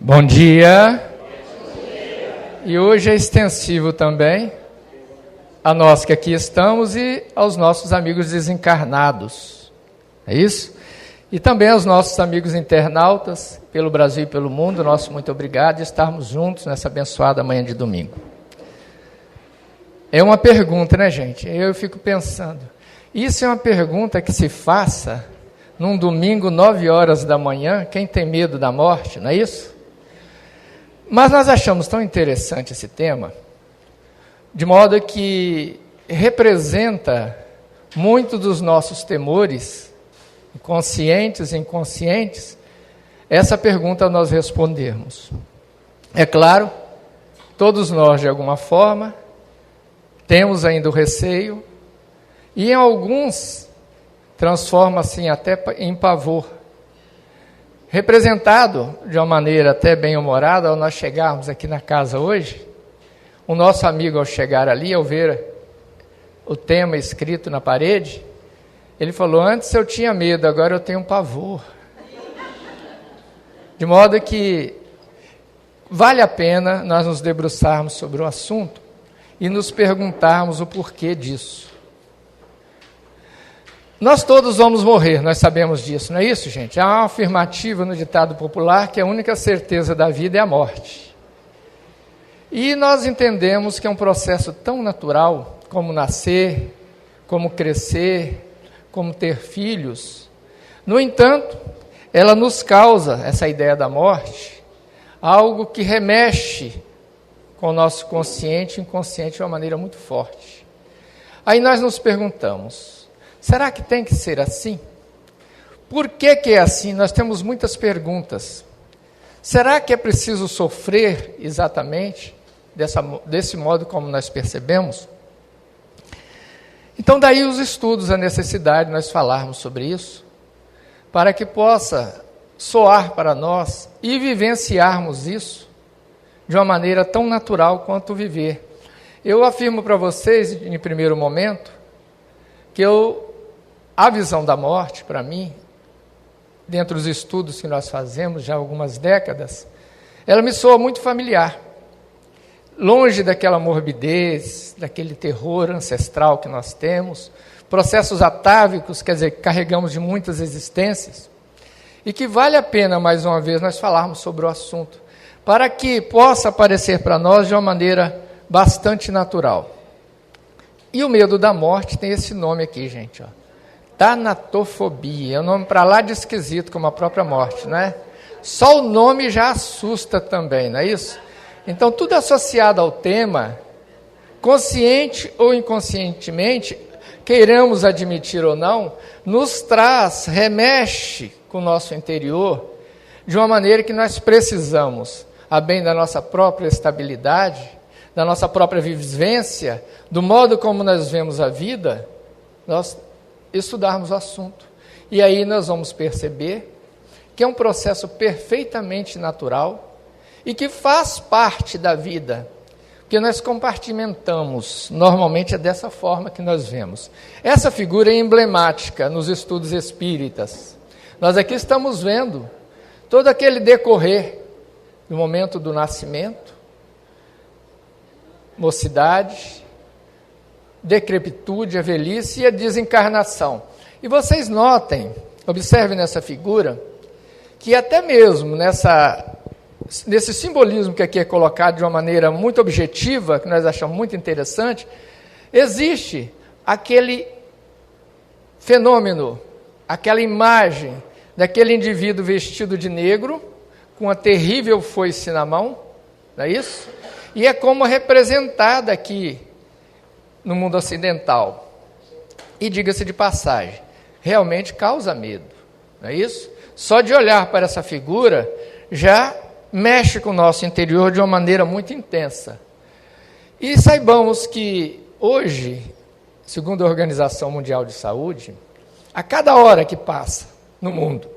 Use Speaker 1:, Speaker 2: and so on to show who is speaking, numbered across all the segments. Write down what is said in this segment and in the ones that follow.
Speaker 1: Bom dia. E hoje é extensivo também a nós que aqui estamos e aos nossos amigos desencarnados. É isso? E também aos nossos amigos internautas pelo Brasil e pelo mundo, nosso muito obrigado de estarmos juntos nessa abençoada manhã de domingo. É uma pergunta, né, gente? Eu fico pensando, isso é uma pergunta que se faça num domingo, 9 horas da manhã, quem tem medo da morte, não é isso? Mas nós achamos tão interessante esse tema, de modo que representa muito dos nossos temores, conscientes e inconscientes, essa pergunta nós respondermos. É claro, todos nós, de alguma forma, temos ainda o receio, e em alguns transforma-se até em pavor, representado de uma maneira até bem-humorada. Ao nós chegarmos aqui na casa hoje, o nosso amigo, ao chegar ali, ao ver o tema escrito na parede, ele falou: antes eu tinha medo, agora eu tenho pavor. De modo que vale a pena nós nos debruçarmos sobre o assunto e nos perguntarmos o porquê disso. Nós todos vamos morrer, nós sabemos disso, não é isso, gente? Há uma afirmativa no ditado popular que a única certeza da vida é a morte. E nós entendemos que é um processo tão natural como nascer, como crescer, como ter filhos. No entanto, ela nos causa, essa ideia da morte, algo que remexe com o nosso consciente e inconsciente de uma maneira muito forte. Aí nós nos perguntamos, será que tem que ser assim? Por que é assim? Nós temos muitas perguntas. Será que é preciso sofrer exatamente desse modo como nós percebemos? Então daí os estudos, a necessidade de nós falarmos sobre isso, para que possa soar para nós e vivenciarmos isso de uma maneira tão natural quanto viver. Eu afirmo para vocês, em primeiro momento, que a visão da morte, para mim, dentro dos estudos que nós fazemos já há algumas décadas, ela me soa muito familiar. Longe daquela morbidez, daquele terror ancestral que nós temos, processos atávicos, quer dizer, que carregamos de muitas existências, e que vale a pena, mais uma vez, nós falarmos sobre o assunto, para que possa aparecer para nós de uma maneira bastante natural. E o medo da morte tem esse nome aqui, gente, ó. Tanatofobia, é um nome para lá de esquisito, como a própria morte, não é? Só o nome já assusta também, não é isso? Então, tudo associado ao tema, consciente ou inconscientemente, queiramos admitir ou não, nos traz, remexe com o nosso interior, de uma maneira que nós precisamos, a bem da nossa própria estabilidade, da nossa própria vivência, do modo como nós vemos a vida, nós estudarmos o assunto. E aí nós vamos perceber que é um processo perfeitamente natural e que faz parte da vida, porque nós compartimentamos, normalmente é dessa forma que nós vemos. Essa figura é emblemática nos estudos espíritas. Nós aqui estamos vendo todo aquele decorrer do momento do nascimento, mocidade, decrepitude, a velhice e a desencarnação. E vocês notem, observem nessa figura, que até mesmo nesse simbolismo que aqui é colocado de uma maneira muito objetiva, que nós achamos muito interessante, existe aquele fenômeno, aquela imagem daquele indivíduo vestido de negro, com uma terrível foice na mão, não é isso? E é como representada aqui no mundo ocidental. E diga-se de passagem, realmente causa medo, não é isso? Só de olhar para essa figura, já mexe com o nosso interior de uma maneira muito intensa. E saibamos que hoje, segundo a Organização Mundial de Saúde, a cada hora que passa no mundo,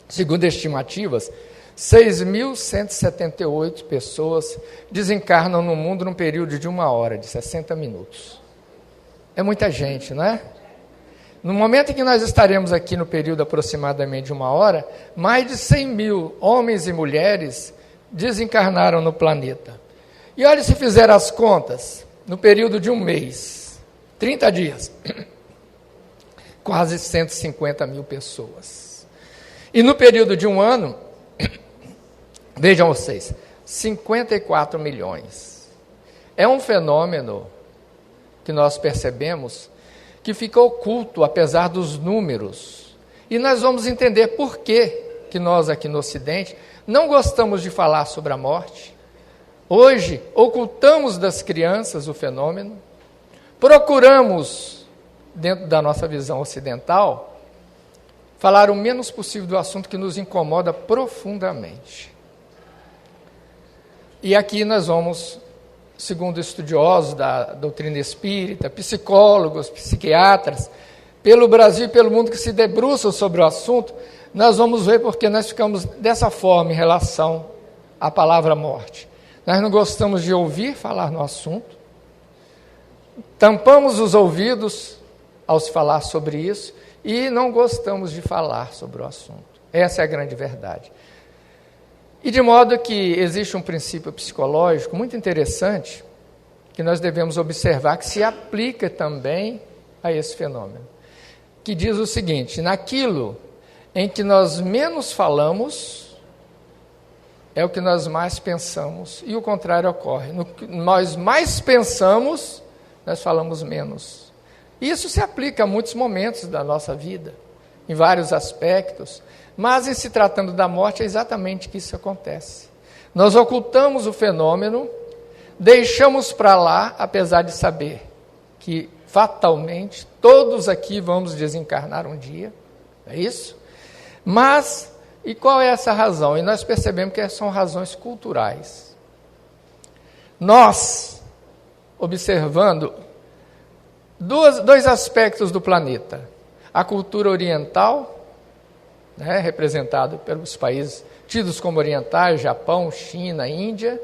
Speaker 1: segundo estimativas, 6.178 pessoas desencarnam no mundo num período de 1 hora, de 60 minutos. É muita gente, não é? No momento em que nós estaremos aqui no período aproximadamente de 1 hora, mais de 100 mil homens e mulheres desencarnaram no planeta. E olha, se fizer as contas, no período de 1 mês, 30 dias, quase 150 mil pessoas. E no período de 1 ano, vejam vocês, 54 milhões. É um fenômeno que nós percebemos que fica oculto, apesar dos números. E nós vamos entender por que nós aqui no Ocidente não gostamos de falar sobre a morte. Hoje, ocultamos das crianças o fenômeno, procuramos, dentro da nossa visão ocidental, falar o menos possível do assunto que nos incomoda profundamente. E aqui nós vamos, segundo estudiosos da doutrina espírita, psicólogos, psiquiatras, pelo Brasil e pelo mundo que se debruçam sobre o assunto, nós vamos ver porque nós ficamos dessa forma em relação à palavra morte. Nós não gostamos de ouvir falar no assunto, tampamos os ouvidos ao se falar sobre isso e não gostamos de falar sobre o assunto. Essa é a grande verdade. E de modo que existe um princípio psicológico muito interessante que nós devemos observar, que se aplica também a esse fenômeno, que diz o seguinte: naquilo em que nós menos falamos, é o que nós mais pensamos, e o contrário ocorre. No que nós mais pensamos, nós falamos menos. Isso se aplica a muitos momentos da nossa vida, em vários aspectos, mas em se tratando da morte é exatamente que isso acontece. Nós ocultamos o fenômeno, deixamos para lá, apesar de saber que fatalmente todos aqui vamos desencarnar um dia, é isso? Mas, e qual é essa razão? E nós percebemos que são razões culturais. Nós, observando dois aspectos do planeta, a cultura oriental, representado pelos países tidos como orientais, Japão, China, Índia,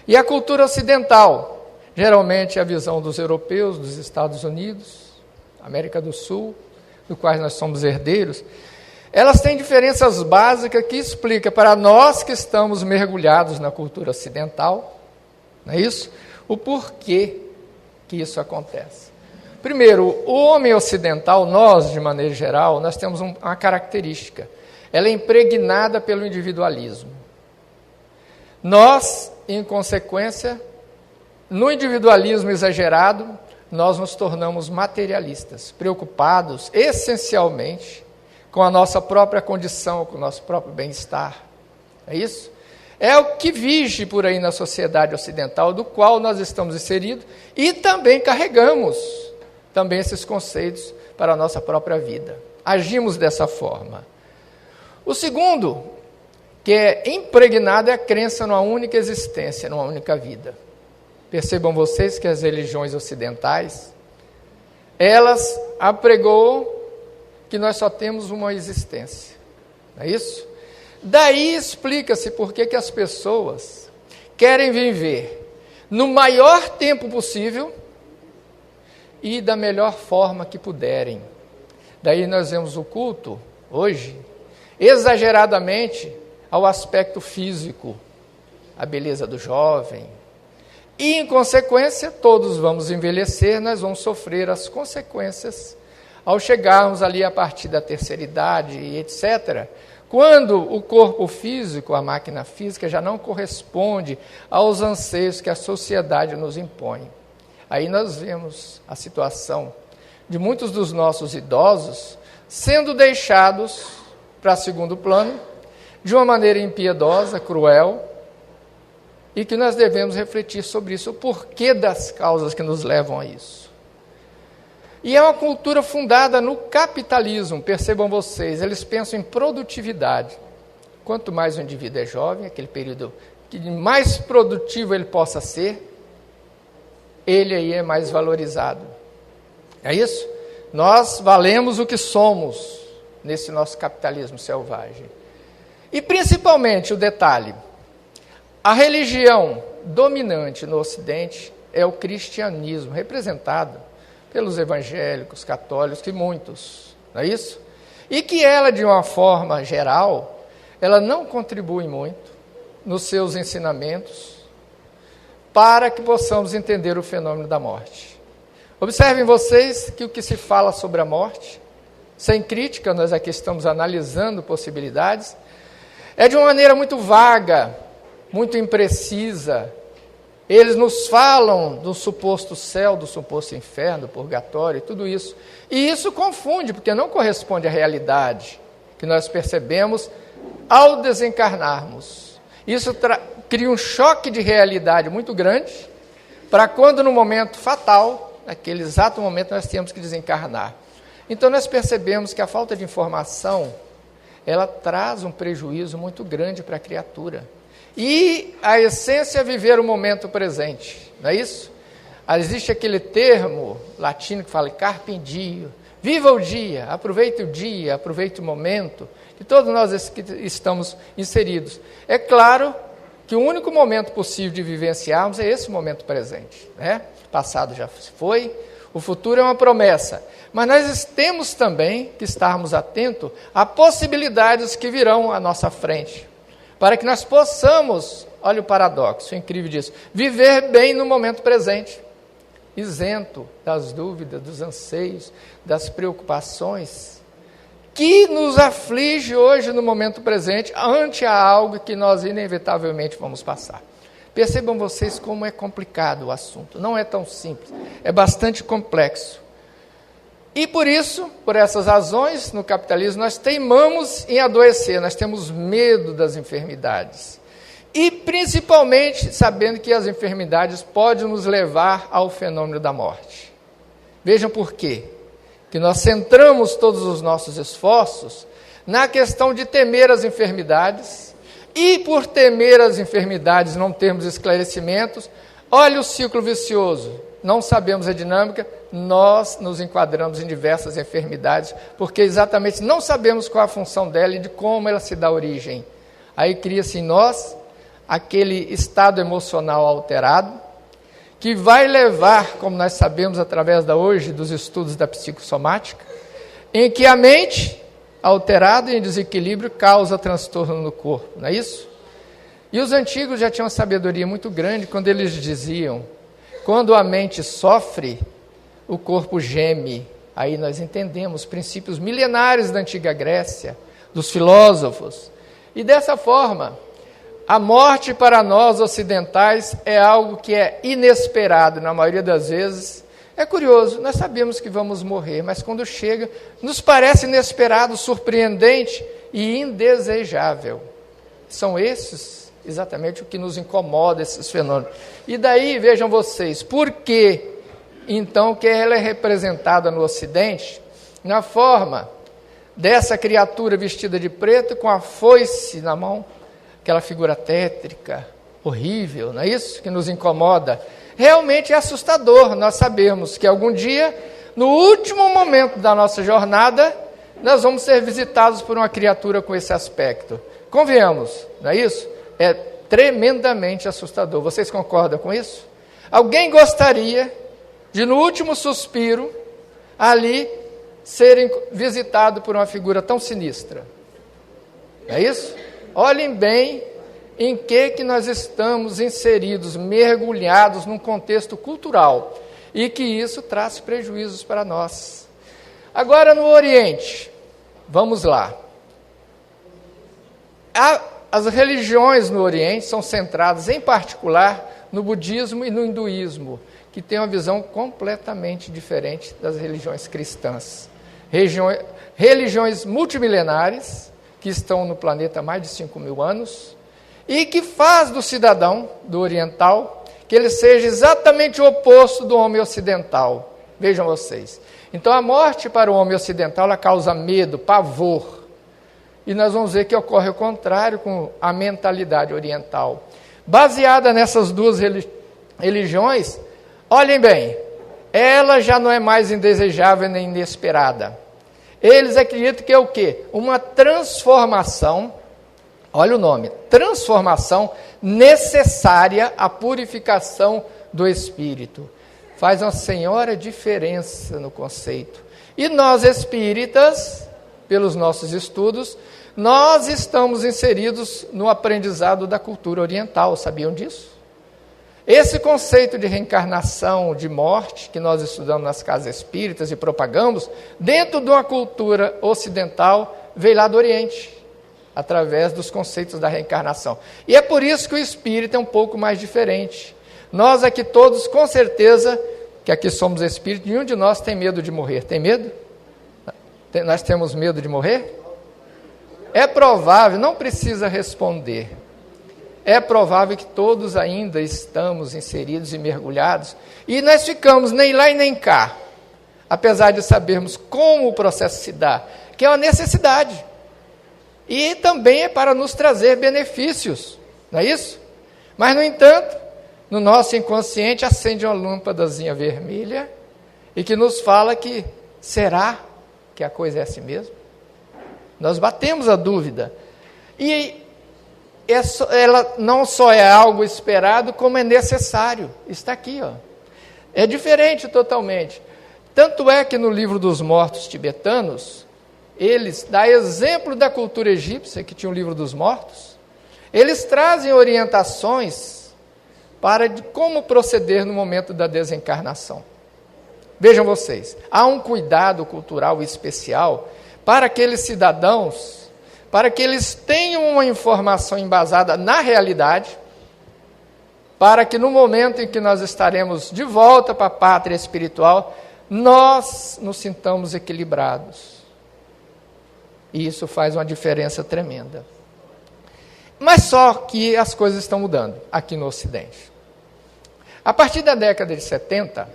Speaker 1: e a cultura ocidental, geralmente a visão dos europeus, dos Estados Unidos, América do Sul, do quais nós somos herdeiros. Elas têm diferenças básicas que explicam para nós que estamos mergulhados na cultura ocidental, não é isso? O porquê que isso acontece. Primeiro, o homem ocidental, nós, de maneira geral, nós temos uma característica. Ela é impregnada pelo individualismo. Nós, em consequência, no individualismo exagerado, nós nos tornamos materialistas, preocupados essencialmente com a nossa própria condição, com o nosso próprio bem-estar. É isso? É o que vige por aí na sociedade ocidental, do qual nós estamos inseridos, e também carregamos também esses conceitos para a nossa própria vida. Agimos dessa forma. O segundo, que é impregnado, é a crença numa única existência, numa única vida. Percebam vocês que as religiões ocidentais, elas apregoam que nós só temos uma existência. Não é isso? Daí explica-se por que as pessoas querem viver no maior tempo possível e da melhor forma que puderem. Daí nós vemos o culto, hoje, exageradamente ao aspecto físico, a beleza do jovem. E, em consequência, todos vamos envelhecer, nós vamos sofrer as consequências ao chegarmos ali a partir da terceira idade e etc., quando o corpo físico, a máquina física, já não corresponde aos anseios que a sociedade nos impõe. Aí nós vemos a situação de muitos dos nossos idosos sendo deixados para segundo plano, de uma maneira impiedosa, cruel, e que nós devemos refletir sobre isso, o porquê das causas que nos levam a isso. E é uma cultura fundada no capitalismo, percebam vocês, eles pensam em produtividade. Quanto mais o indivíduo é jovem, aquele período que mais produtivo ele possa ser, ele aí é mais valorizado. É isso? Nós valemos o que somos nesse nosso capitalismo selvagem. E principalmente o detalhe, a religião dominante no Ocidente é o cristianismo, representado pelos evangélicos, católicos e muitos, não é isso? E que ela, de uma forma geral, ela não contribui muito nos seus ensinamentos para que possamos entender o fenômeno da morte. Observem vocês que o que se fala sobre a morte, sem crítica, nós aqui estamos analisando possibilidades, é de uma maneira muito vaga, muito imprecisa. Eles nos falam do suposto céu, do suposto inferno, purgatório e tudo isso. E isso confunde, porque não corresponde à realidade que nós percebemos ao desencarnarmos. Isso cria um choque de realidade muito grande para quando no momento fatal, naquele exato momento, nós temos que desencarnar. Então nós percebemos que a falta de informação, ela traz um prejuízo muito grande para a criatura. E a essência é viver o momento presente, não é isso? Existe aquele termo latino que fala carpe diem, viva o dia, aproveite o momento, que todos nós estamos inseridos. É claro que o único momento possível de vivenciarmos é esse momento presente, né? O passado já foi, o futuro é uma promessa, mas nós temos também que estarmos atentos a possibilidades que virão à nossa frente, para que nós possamos, olha o paradoxo incrível disso, viver bem no momento presente, isento das dúvidas, dos anseios, das preocupações, que nos aflige hoje no momento presente, ante a algo que nós inevitavelmente vamos passar. Percebam vocês como é complicado o assunto, não é tão simples, é bastante complexo. E por isso, por essas razões, no capitalismo, nós teimamos em adoecer, nós temos medo das enfermidades. E principalmente sabendo que as enfermidades podem nos levar ao fenômeno da morte. Vejam por quê. Que nós centramos todos os nossos esforços na questão de temer as enfermidades, e por temer as enfermidades não termos esclarecimentos, olha o ciclo vicioso. Não sabemos a dinâmica, nós nos enquadramos em diversas enfermidades, porque exatamente não sabemos qual a função dela e de como ela se dá origem. Aí cria-se em nós aquele estado emocional alterado, que vai levar, como nós sabemos através hoje dos estudos da psicossomática, em que a mente alterada em desequilíbrio causa transtorno no corpo, não é isso? E os antigos já tinham uma sabedoria muito grande quando eles diziam: quando a mente sofre, o corpo geme. Aí nós entendemos princípios milenares da antiga Grécia, dos filósofos. E dessa forma, a morte para nós ocidentais é algo que é inesperado, na maioria das vezes. É curioso, nós sabemos que vamos morrer, mas quando chega, nos parece inesperado, surpreendente e indesejável. São esses exatamente o que nos incomoda, esses fenômenos. E daí, vejam vocês, por que então que ela é representada no Ocidente na forma dessa criatura vestida de preto com a foice na mão, aquela figura tétrica, horrível, não é isso? Que nos incomoda. Realmente é assustador. Nós sabemos que algum dia, no último momento da nossa jornada, nós vamos ser visitados por uma criatura com esse aspecto. Convenhamos, não é isso? É tremendamente assustador. Vocês concordam com isso? Alguém gostaria de, no último suspiro, ali, serem visitados por uma figura tão sinistra? É isso? Olhem bem em que nós estamos inseridos, mergulhados num contexto cultural, e que isso traz prejuízos para nós. Agora, no Oriente, vamos lá. As religiões no Oriente são centradas, em particular, no budismo e no hinduísmo, que tem uma visão completamente diferente das religiões cristãs. Religiões multimilenares, que estão no planeta há mais de 5.000 anos, e que faz do cidadão, do oriental, que ele seja exatamente o oposto do homem ocidental. Vejam vocês. Então, a morte para o homem ocidental, ela causa medo, pavor. E nós vamos ver que ocorre o contrário com a mentalidade oriental. Baseada nessas duas religiões, olhem bem, ela já não é mais indesejável nem inesperada. Eles acreditam que é o quê? Uma transformação, olha o nome, transformação necessária à purificação do espírito. faz uma senhora diferença no conceito. E nós espíritas, pelos nossos estudos, nós estamos inseridos no aprendizado da cultura oriental, sabiam disso? Esse conceito de reencarnação, de morte, que nós estudamos nas casas espíritas e propagamos, dentro de uma cultura ocidental, veio lá do Oriente, através dos conceitos da reencarnação. E é por isso que o espírito é um pouco mais diferente. Nós aqui todos, com certeza, que aqui somos espíritos, nenhum de nós tem medo de morrer. Tem medo? Nós temos medo de morrer? É provável, não precisa responder. É provável que todos ainda estamos inseridos e mergulhados, e nós ficamos nem lá e nem cá, apesar de sabermos como o processo se dá, que é uma necessidade, e também é para nos trazer benefícios, não é isso? Mas, no entanto, no nosso inconsciente acende uma lâmpadazinha vermelha, e que nos fala que, será que a coisa é assim mesmo? Nós batemos a dúvida, e ela não só é algo esperado, como é necessário. Está aqui, ó. É diferente totalmente. Tanto é que no livro dos mortos tibetanos, eles dão exemplo da cultura egípcia, que tinha o livro dos mortos, eles trazem orientações para como proceder no momento da desencarnação. Vejam vocês, há um cuidado cultural especial para aqueles cidadãos, para que eles tenham uma informação embasada na realidade, para que no momento em que nós estaremos de volta para a pátria espiritual, nós nos sintamos equilibrados. E isso faz uma diferença tremenda. Mas só que as coisas estão mudando aqui no Ocidente. A partir da década de 70,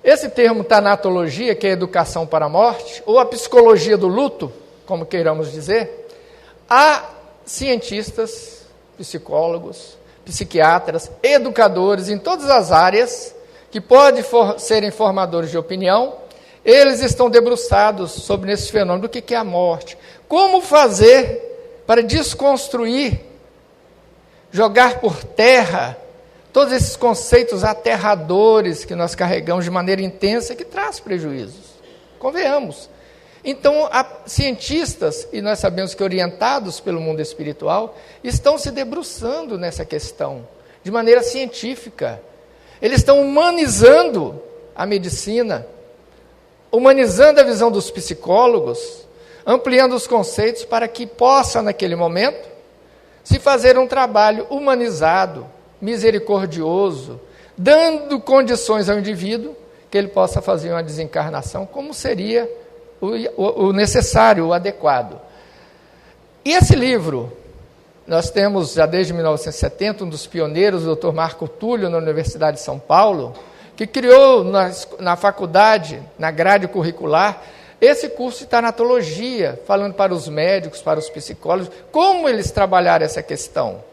Speaker 1: esse termo tanatologia, que é educação para a morte, ou a psicologia do luto, como queiramos dizer, há cientistas, psicólogos, psiquiatras, educadores em todas as áreas, que podem serem formadores de opinião, eles estão debruçados sobre esse fenômeno do que é a morte. Como fazer para desconstruir, jogar por terra, todos esses conceitos aterradores que nós carregamos de maneira intensa, que traz prejuízos. Convenhamos. Então, cientistas, e nós sabemos que orientados pelo mundo espiritual, estão se debruçando nessa questão, de maneira científica. Eles estão humanizando a medicina, humanizando a visão dos psicólogos, ampliando os conceitos para que possa, naquele momento, se fazer um trabalho humanizado, misericordioso, dando condições ao indivíduo que ele possa fazer uma desencarnação, como seria o necessário, o adequado. E esse livro, nós temos já desde 1970, um dos pioneiros, o Dr. Marco Túlio, na Universidade de São Paulo, que criou na faculdade, na grade curricular, esse curso de tanatologia, falando para os médicos, para os psicólogos, como eles trabalharam essa questão.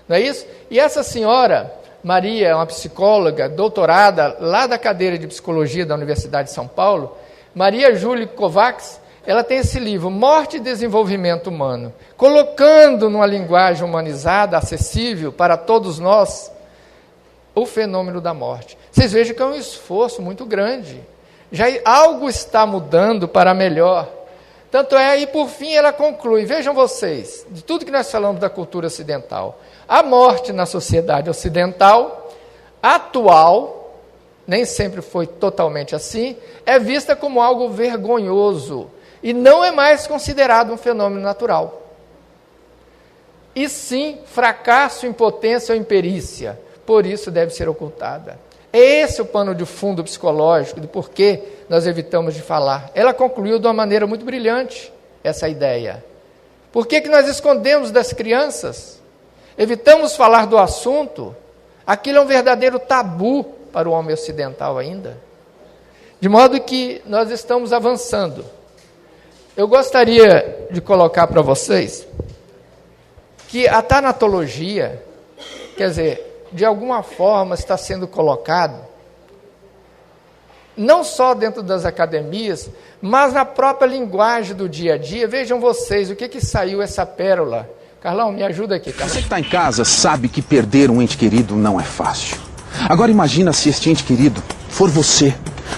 Speaker 1: Não é isso? E essa senhora, Maria, é uma psicóloga, doutorada, lá da cadeira de psicologia da Universidade de São Paulo, Maria Júlia Kovacs, ela tem esse livro, Morte e Desenvolvimento Humano, colocando numa linguagem humanizada, acessível para todos nós, o fenômeno da morte. Vocês vejam que é um esforço muito grande. Já algo está mudando para melhor. Tanto é, e por fim ela conclui, vejam vocês, de tudo que nós falamos da cultura ocidental, a morte na sociedade ocidental, atual, nem sempre foi totalmente assim, é vista como algo vergonhoso e não é mais considerado um fenômeno natural. E sim, fracasso, impotência ou imperícia, por isso deve ser ocultada. É esse o pano de fundo psicológico do porquê nós evitamos de falar. Ela concluiu de uma maneira muito brilhante essa ideia. Por que nós escondemos das crianças? Evitamos falar do assunto? Aquilo é um verdadeiro tabu para o homem ocidental ainda. De modo que nós estamos avançando. Eu gostaria de colocar para vocês que a tanatologia, quer dizer, de alguma forma está sendo colocado, não só dentro das academias, mas na própria linguagem do dia a dia. Vejam vocês, o que saiu essa pérola. Carlão, me ajuda aqui, Carlão.
Speaker 2: Você que está em casa sabe que perder um ente querido não é fácil. Agora imagina se este ente querido for você.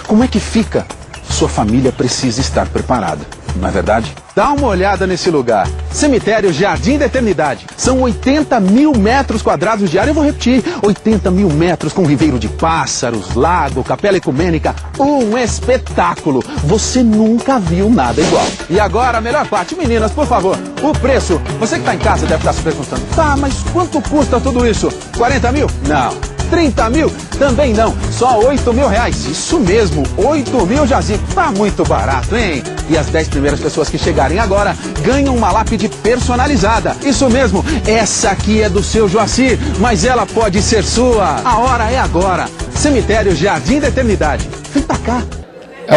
Speaker 2: Como é que fica? Sua família precisa estar preparada, não é verdade? Dá uma olhada nesse lugar. Cemitério Jardim da Eternidade. São 80 mil metros quadrados de área. Eu vou repetir. 80 mil metros com viveiro de pássaros, lago, capela ecumênica. Um espetáculo. Você nunca viu nada igual. E agora a melhor parte. Meninas, por favor, o preço. Você que está em casa deve estar se perguntando. Tá, mas quanto custa tudo isso? 40 mil? Não. 30 mil? Também não. Só 8 mil reais. Isso mesmo, 8 mil jazigo. Tá muito barato, hein? E as 10 primeiras pessoas que chegarem agora ganham uma lápide personalizada. Isso mesmo, essa aqui é do seu Joacir, mas ela pode ser sua. A hora é agora. Cemitério Jardim da Eternidade. Vem pra cá.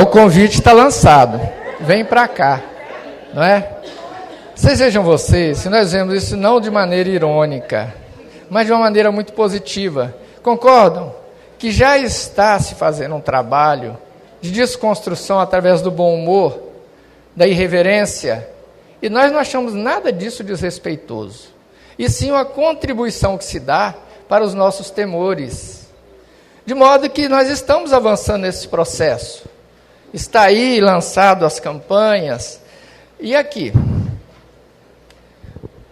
Speaker 1: O convite está lançado. Vem pra cá. Não é? Vocês vejam vocês, se nós vemos isso não de maneira irônica, mas de uma maneira muito positiva. Concordam que já está se fazendo um trabalho de desconstrução através do bom humor, da irreverência, e nós não achamos nada disso desrespeitoso, e sim uma contribuição que se dá para os nossos temores, de modo que nós estamos avançando nesse processo. Está aí lançado as campanhas, e aqui,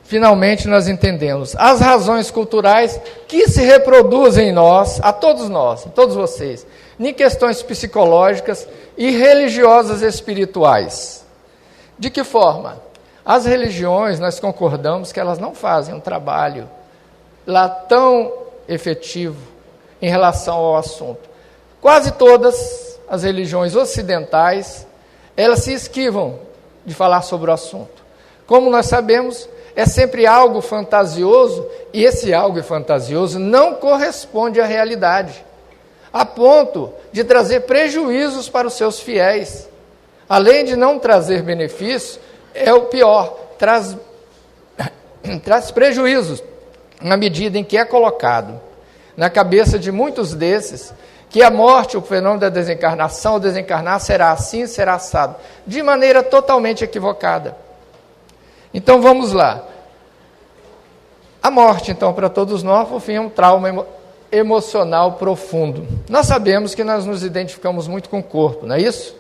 Speaker 1: finalmente nós entendemos as razões culturais que se reproduzem em nós, a todos vocês, em questões psicológicas e religiosas espirituais. De que forma? As religiões, nós concordamos que elas não fazem um trabalho lá tão efetivo em relação ao assunto. Quase todas as religiões ocidentais, elas se esquivam de falar sobre o assunto. Como nós sabemos, é sempre algo fantasioso, e esse algo fantasioso não corresponde à realidade, a ponto de trazer prejuízos para os seus fiéis. Além de não trazer benefícios, é o pior, traz prejuízos, na medida em que é colocado na cabeça de muitos desses, que a morte, o fenômeno da desencarnação, o desencarnar será assim, será assado, de maneira totalmente equivocada. Então vamos lá. A morte, então, para todos nós, por fim, é um trauma emocional profundo. Nós sabemos que nós nos identificamos muito com o corpo, não é isso?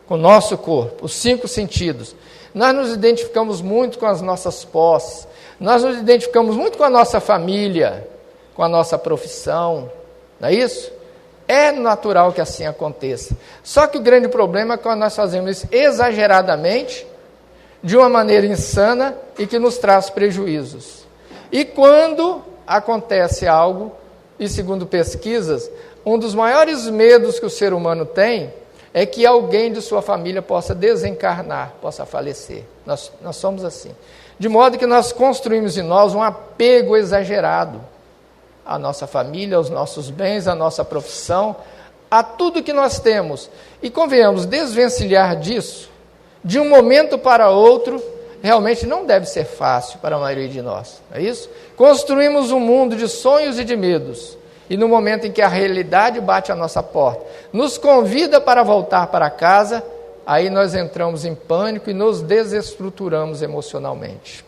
Speaker 1: Com o nosso corpo, os 5 sentidos. Nós nos identificamos muito com as nossas posses, nós nos identificamos muito com a nossa família, com a nossa profissão, não é isso? É natural que assim aconteça. Só que o grande problema é quando nós fazemos isso exageradamente, de uma maneira insana e que nos traz prejuízos. E quando acontece algo, e segundo pesquisas, um dos maiores medos que o ser humano tem é que alguém de sua família possa desencarnar, possa falecer. Nós somos assim. De modo que nós construímos em nós um apego exagerado à nossa família, aos nossos bens, à nossa profissão, a tudo que nós temos. E convenhamos, desvencilhar disso, de um momento para outro, realmente não deve ser fácil para a maioria de nós, não é isso? Construímos um mundo de sonhos e de medos, e no momento em que a realidade bate à nossa porta, nos convida para voltar para casa, aí nós entramos em pânico e nos desestruturamos emocionalmente.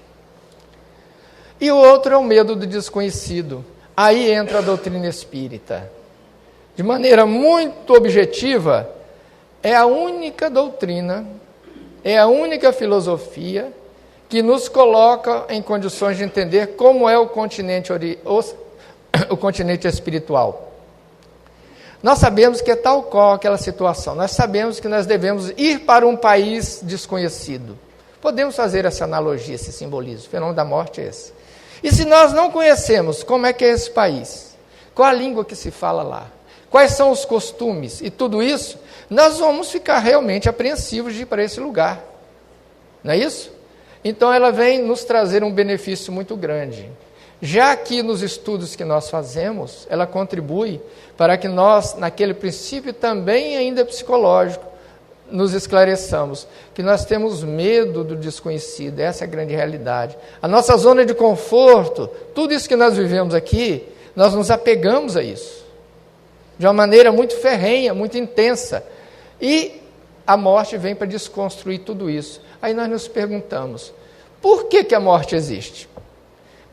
Speaker 1: E o outro é o medo do desconhecido. Aí entra a doutrina espírita. De maneira muito objetiva, é a única doutrina, é a única filosofia que nos coloca em condições de entender como é o continente espiritual. Nós sabemos que é tal qual aquela situação. Nós sabemos que nós devemos ir para um país desconhecido. Podemos fazer essa analogia, esse simbolismo. O fenômeno da morte é esse. E se nós não conhecemos como é que é esse país, qual a língua que se fala lá, quais são os costumes e tudo isso, nós vamos ficar realmente apreensivos de ir para esse lugar. Não é isso? Então ela vem nos trazer um benefício muito grande. Já que nos estudos que nós fazemos, ela contribui para que nós, naquele princípio também ainda psicológico, nos esclareçamos que nós temos medo do desconhecido, essa é a grande realidade. A nossa zona de conforto, tudo isso que nós vivemos aqui, nós nos apegamos a isso, de uma maneira muito ferrenha, muito intensa. E a morte vem para desconstruir tudo isso. Aí nós nos perguntamos, por que a morte existe?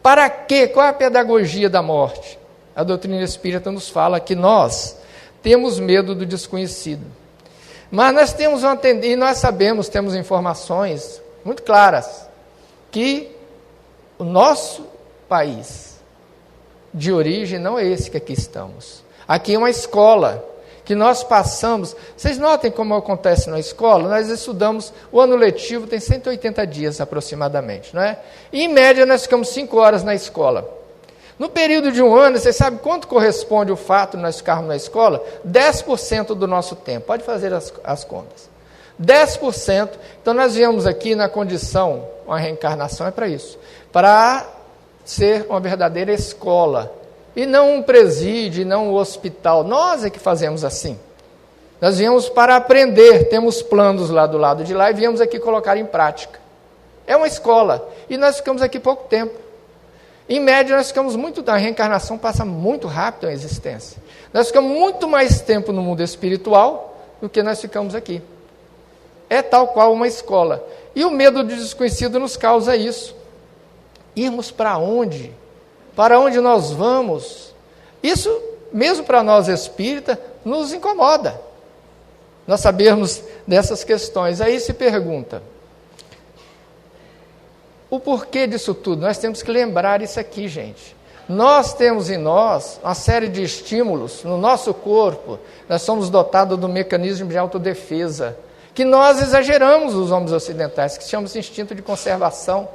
Speaker 1: Para quê? Qual é a pedagogia da morte? a doutrina espírita nos fala que nós temos medo do desconhecido. Mas nós temos e nós sabemos, temos informações muito claras, que o nosso país de origem não é esse que aqui estamos. Aqui é uma escola que nós passamos. Vocês notem como acontece na escola? Nós estudamos, o ano letivo tem 180 dias aproximadamente, não é? E, em média, nós ficamos 5 horas na escola. No período de um ano, vocês sabem quanto corresponde o fato de nós ficarmos na escola? 10% do nosso tempo. Pode fazer as contas. 10%. Então, nós viemos aqui na condição, uma reencarnação é para isso, para ser uma verdadeira escola. E não um presídio, não um hospital. Nós é que fazemos assim. Nós viemos para aprender, temos planos lá do lado de lá e viemos aqui colocar em prática. É uma escola. E nós ficamos aqui pouco tempo. Em média, nós ficamos a reencarnação passa muito rápido a existência. Nós ficamos muito mais tempo no mundo espiritual do que nós ficamos aqui. É tal qual uma escola. E o medo do desconhecido nos causa isso. Irmos para onde? Para onde nós vamos? Isso, mesmo para nós espíritas, nos incomoda. Nós sabermos dessas questões. Aí se pergunta, o porquê disso tudo? Nós temos que lembrar isso aqui, gente. Nós temos em nós uma série de estímulos no nosso corpo. Nós somos dotados do mecanismo de autodefesa, que nós exageramos, os homens ocidentais, que chamamos de instinto de conservação.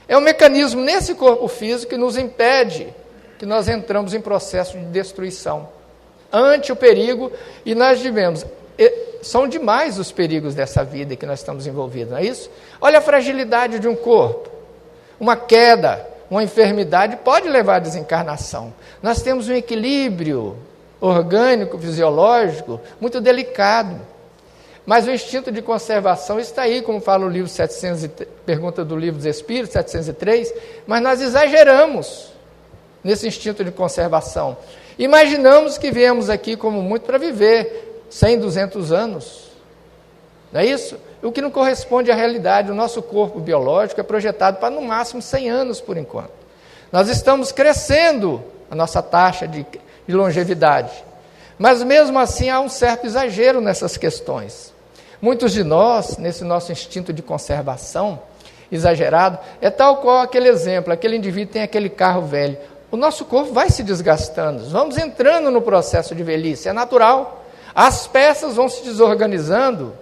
Speaker 1: É um mecanismo nesse corpo físico que nos impede que nós entramos em processo de destruição. Ante o perigo, e nós vivemos. São demais os perigos dessa vida que nós estamos envolvidos, não é isso? Olha a fragilidade de um corpo. Uma queda, uma enfermidade pode levar à desencarnação. Nós temos um equilíbrio orgânico, fisiológico, muito delicado. Mas o instinto de conservação está aí, como fala o livro 703, pergunta do livro dos Espíritos, 703, mas nós exageramos nesse instinto de conservação. Imaginamos que viemos aqui como muito para viver 100, 200 anos. Não é isso? O que não corresponde à realidade. O nosso corpo biológico é projetado para no máximo 100 anos por enquanto. Nós estamos crescendo a nossa taxa de longevidade. Mas mesmo assim há um certo exagero nessas questões. Muitos de nós, nesse nosso instinto de conservação exagerado, é tal qual aquele exemplo, aquele indivíduo tem aquele carro velho. O nosso corpo vai se desgastando, vamos entrando no processo de velhice, é natural. As peças vão se desorganizando,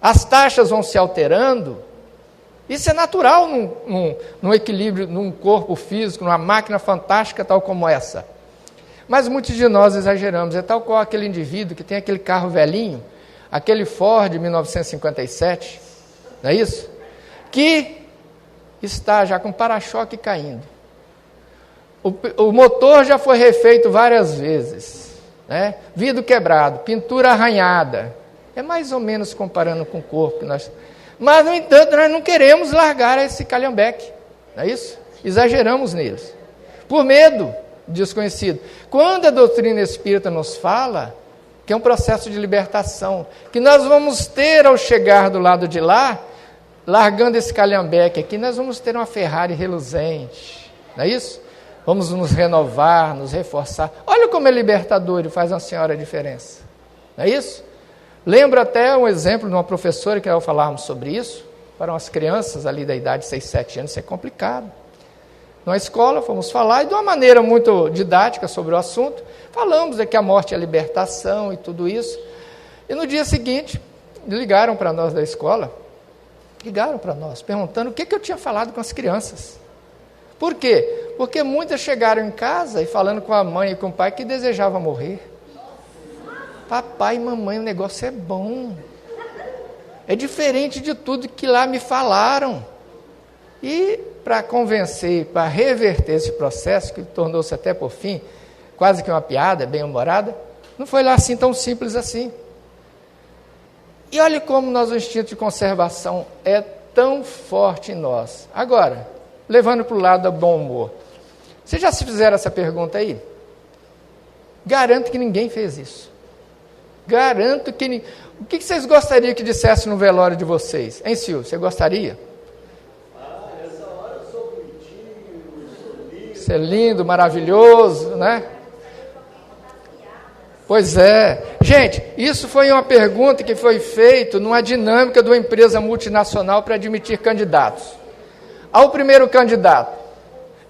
Speaker 1: as taxas vão se alterando. Isso é natural num equilíbrio, num corpo físico, numa máquina fantástica tal como essa. Mas muitos de nós exageramos, é tal qual aquele indivíduo que tem aquele carro velhinho, aquele Ford 1957, não é isso? Que está já com o para-choque caindo. O motor já foi refeito várias vezes, né? Vidro quebrado, pintura arranhada. É mais ou menos comparando com o corpo que nós... Mas, no entanto, nós não queremos largar esse calhambeque, não é isso? Exageramos neles. Por medo desconhecido. Quando a doutrina espírita nos fala que é um processo de libertação, que nós vamos ter ao chegar do lado de lá, largando esse calhambeque aqui, nós vamos ter uma Ferrari reluzente, não é isso? Vamos nos renovar, nos reforçar. Olha como é libertador e faz uma senhora diferença, não é isso? Lembro até um exemplo de uma professora que nós falarmos sobre isso, para umas crianças ali da idade de 6, 7 anos, isso é complicado. Na escola, fomos falar, e de uma maneira muito didática sobre o assunto, falamos de que a morte é a libertação e tudo isso. E no dia seguinte, ligaram para nós da escola, perguntando o que eu tinha falado com as crianças. Por quê? Porque muitas chegaram em casa e falando com a mãe e com o pai que desejavam morrer. Papai e mamãe, o negócio é bom. É diferente de tudo que lá me falaram. E para convencer, para reverter esse processo, que tornou-se até por fim quase que uma piada, bem-humorada, não foi lá assim tão simples assim. E olha como o instinto de conservação é tão forte em nós. Agora, levando para o lado do bom humor. Vocês já se fizeram essa pergunta aí? Garanto que ninguém fez isso. Garanto que... O que vocês gostariam que dissesse no velório de vocês? Hein, Silvio? Você gostaria?
Speaker 3: Essa hora eu sou bonitinho, sou lindo.
Speaker 1: Ser lindo, maravilhoso, né? Pois é. Gente, isso foi uma pergunta que foi feita numa dinâmica de uma empresa multinacional para admitir candidatos. Ao primeiro candidato,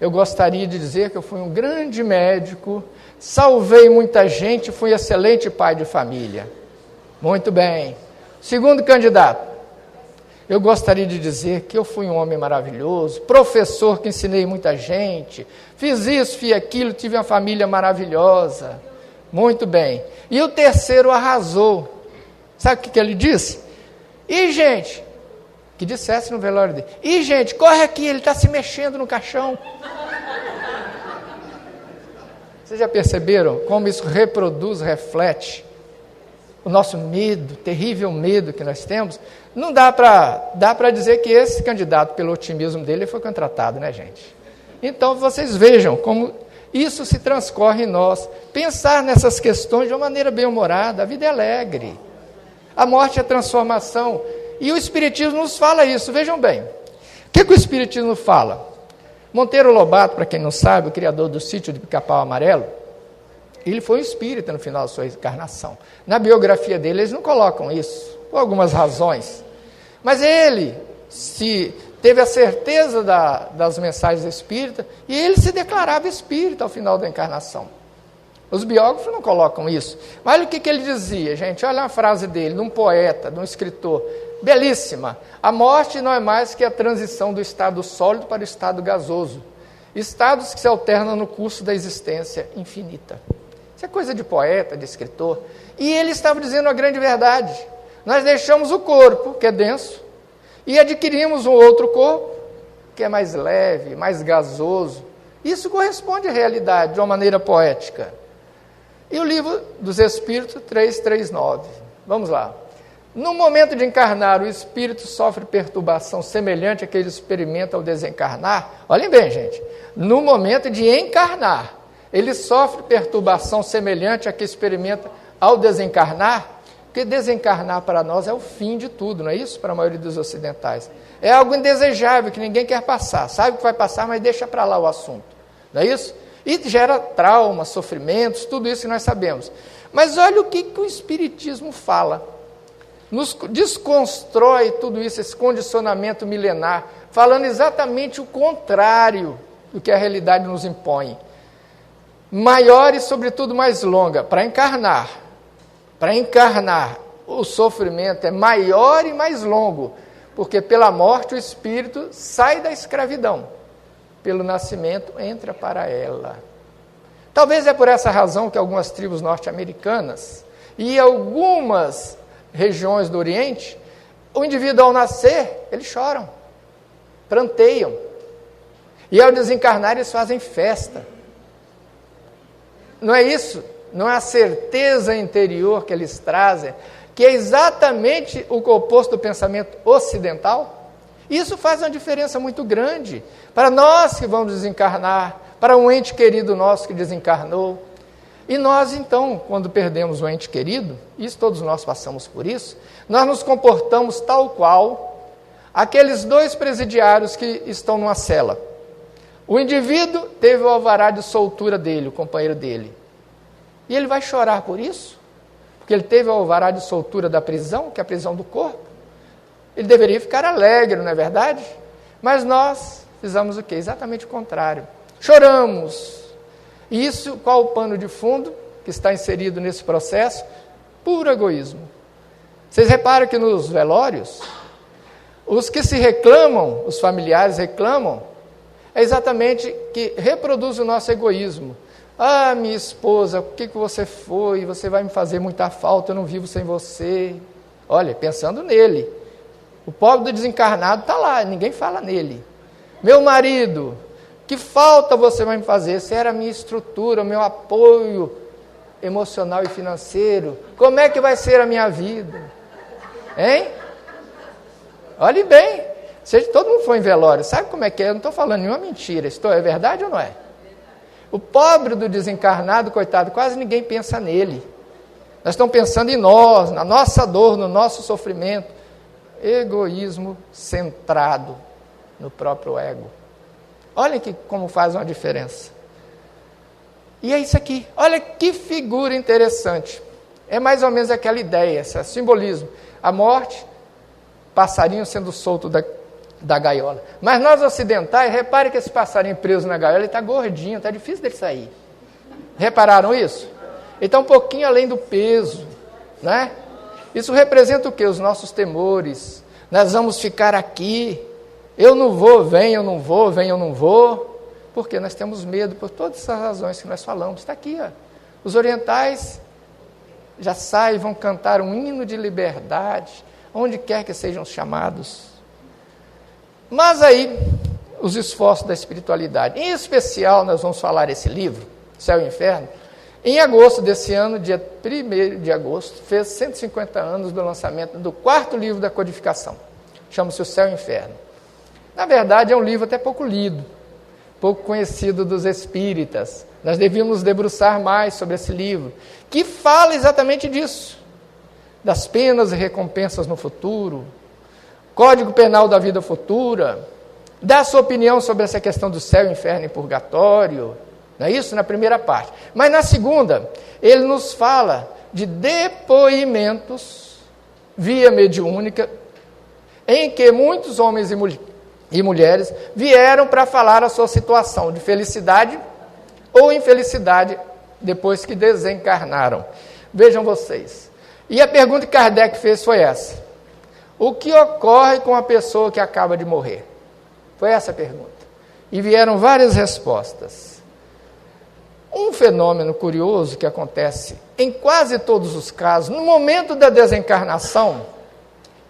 Speaker 1: eu gostaria de dizer que eu fui um grande médico, salvei muita gente, fui excelente pai de família. Muito bem. Segundo candidato, eu gostaria de dizer que eu fui um homem maravilhoso, professor que ensinei muita gente, fiz isso, fiz aquilo, tive uma família maravilhosa. Muito bem. E o terceiro arrasou. Sabe o que ele disse? E gente, que dissesse no velório dele, e gente, corre aqui, ele está se mexendo no caixão. Vocês já perceberam como isso reproduz, reflete o nosso medo, terrível medo que nós temos? Não dá para dizer que esse candidato, pelo otimismo dele, foi contratado, né, gente? Então, vocês vejam como isso se transcorre em nós. Pensar nessas questões de uma maneira bem-humorada, a vida é alegre. A morte é transformação. E o Espiritismo nos fala isso, vejam bem. O que o Espiritismo fala? Monteiro Lobato, para quem não sabe, o criador do Sítio de Pica-Pau Amarelo, ele foi um espírita no final da sua encarnação. Na biografia dele, eles não colocam isso, por algumas razões. Mas ele teve a certeza das mensagens espíritas e ele se declarava espírita ao final da encarnação. Os biógrafos não colocam isso. Mas olha o que ele dizia, gente. Olha a frase dele, de um poeta, de um escritor. Belíssima. A morte não é mais que a transição do estado sólido para o estado gasoso. Estados que se alternam no curso da existência infinita. Isso é coisa de poeta, de escritor. E ele estava dizendo a grande verdade. Nós deixamos o corpo, que é denso, e adquirimos um outro corpo, que é mais leve, mais gasoso. Isso corresponde à realidade, de uma maneira poética. E o Livro dos Espíritos, 339. Vamos lá. No momento de encarnar, o espírito sofre perturbação semelhante à que ele experimenta ao desencarnar. Olhem bem, gente. No momento de encarnar, ele sofre perturbação semelhante à que experimenta ao desencarnar. Porque desencarnar para nós é o fim de tudo, não é isso? Para a maioria dos ocidentais. É algo indesejável, que ninguém quer passar. Sabe que vai passar, mas deixa para lá o assunto. Não é isso? E gera traumas, sofrimentos, tudo isso que nós sabemos. Mas olha o que o Espiritismo fala. Nos desconstrói tudo isso, esse condicionamento milenar, falando exatamente o contrário do que a realidade nos impõe. Maior e, sobretudo, mais longa. Para encarnar, o sofrimento é maior e mais longo, porque pela morte o espírito sai da escravidão, pelo nascimento entra para ela. Talvez é por essa razão que algumas tribos norte-americanas e algumas regiões do Oriente, o indivíduo ao nascer, eles choram, pranteiam, e ao desencarnar eles fazem festa. Não é isso? Não é a certeza interior que eles trazem, que é exatamente o oposto do pensamento ocidental? Isso faz uma diferença muito grande para nós que vamos desencarnar, para um ente querido nosso que desencarnou. E nós, então, quando perdemos um ente querido, isso todos nós passamos por isso, nós nos comportamos tal qual aqueles dois presidiários que estão numa cela. O indivíduo teve o alvará de soltura dele, o companheiro dele. E ele vai chorar por isso? Porque ele teve o alvará de soltura da prisão, que é a prisão do corpo. Ele deveria ficar alegre, não é verdade? Mas nós fizemos o quê? Exatamente o contrário. Choramos. E isso, qual o pano de fundo que está inserido nesse processo? Puro egoísmo. Vocês reparam que nos velórios, os que se reclamam, os familiares reclamam, é exatamente que reproduz o nosso egoísmo. Ah, minha esposa, por que você foi? Você vai me fazer muita falta, eu não vivo sem você. Olha, pensando nele. O pobre do desencarnado está lá, ninguém fala nele. Meu marido, que falta você vai me fazer? Você era a minha estrutura, o meu apoio emocional e financeiro. Como é que vai ser a minha vida? Hein? Olhe bem. Se todo mundo for em velório, sabe como é que é? Eu não estou falando nenhuma mentira. É verdade ou não é? O pobre do desencarnado, coitado, quase ninguém pensa nele. Nós estamos pensando em nós, na nossa dor, no nosso sofrimento. Egoísmo centrado no próprio ego. Olhem como faz uma diferença. E é isso aqui. Olha que figura interessante. É mais ou menos aquela ideia, esse simbolismo. A morte, passarinho sendo solto da gaiola. Mas nós ocidentais, repare que esse passarinho preso na gaiola, ele está gordinho, está difícil dele sair. Repararam isso? Ele está um pouquinho além do peso, né? Isso representa o quê? Os nossos temores. Nós vamos ficar aqui. Eu não vou, vem, eu não vou, vem, eu não vou. Porque nós temos medo por todas essas razões que nós falamos. Está aqui, ó. Os orientais já saem, vão cantar um hino de liberdade, onde quer que sejam chamados. Mas aí, os esforços da espiritualidade. Em especial, nós vamos falar esse livro, Céu e Inferno. Em agosto desse ano, dia 1º de agosto, fez 150 anos do lançamento do 4º livro da codificação. Chama-se O Céu e o Inferno. Na verdade, é um livro até pouco lido, pouco conhecido dos espíritas. Nós devíamos debruçar mais sobre esse livro, que fala exatamente disso, das penas e recompensas no futuro, Código Penal da vida futura, dá sua opinião sobre essa questão do céu, inferno e purgatório. Não é isso? Na primeira parte. Mas na segunda, ele nos fala de depoimentos via mediúnica, em que muitos homens e mulheres vieram para falar a sua situação de felicidade ou infelicidade depois que desencarnaram. Vejam vocês. E a pergunta que Kardec fez foi essa: o que ocorre com a pessoa que acaba de morrer? Foi essa a pergunta. E vieram várias respostas. Um fenômeno curioso que acontece em quase todos os casos, no momento da desencarnação,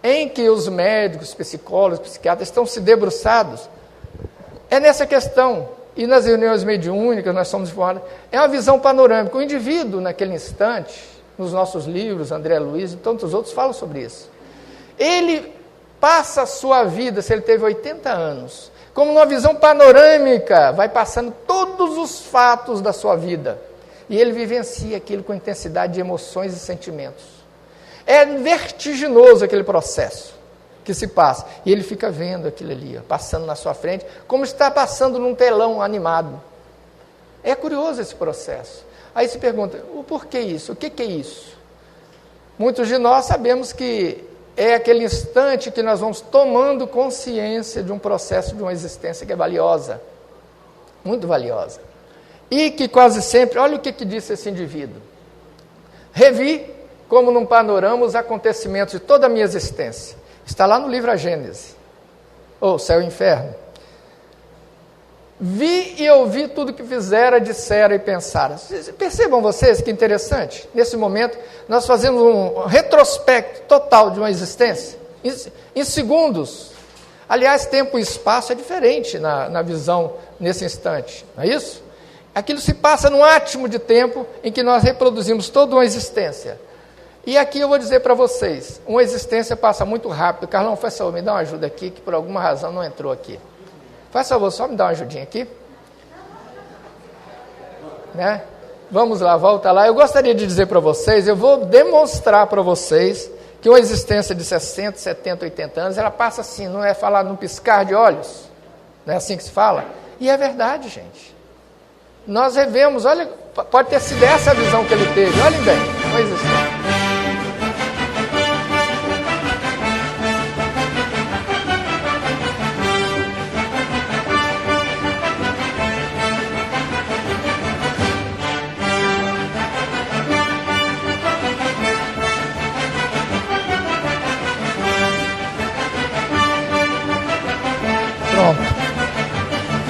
Speaker 1: em que os médicos, psicólogos, psiquiatras estão se debruçados, é nessa questão. E nas reuniões mediúnicas, nós somos informados, é uma visão panorâmica. O indivíduo, naquele instante, nos nossos livros, André Luiz e tantos outros falam sobre isso. Ele passa a sua vida, se ele teve 80 anos, como numa visão panorâmica, vai passando todos os fatos da sua vida. E ele vivencia aquilo com intensidade de emoções e sentimentos. É vertiginoso aquele processo que se passa. E ele fica vendo aquilo ali, ó, passando na sua frente, como está passando num telão animado. É curioso esse processo. Aí se pergunta, o porquê isso? O que é isso? Muitos de nós sabemos que é aquele instante que nós vamos tomando consciência de um processo, de uma existência que é valiosa, muito valiosa. E que quase sempre, olha o que disse esse indivíduo: revi, como num panorama, os acontecimentos de toda a minha existência. Está lá no livro A Gênese, ou Céu e Inferno. Vi e ouvi tudo que fizeram, disseram e pensaram. Percebam vocês que interessante? Nesse momento, nós fazemos um retrospecto total de uma existência, em segundos. Aliás, tempo e espaço é diferente na visão nesse instante, não é isso? Aquilo se passa num átimo de tempo em que nós reproduzimos toda uma existência. E aqui eu vou dizer para vocês, uma existência passa muito rápido. Carlão, faz favor, me dá uma ajuda aqui, que por alguma razão não entrou aqui. Faz favor, só me dá uma ajudinha aqui. Né? Vamos lá, volta lá. Eu gostaria de dizer para vocês, eu vou demonstrar para vocês que uma existência de 60, 70, 80 anos, ela passa assim, não é falar num piscar de olhos? Não é assim que se fala? E é verdade, gente. Nós revemos, olha, pode ter sido essa a visão que ele teve. Olhem bem, uma existência.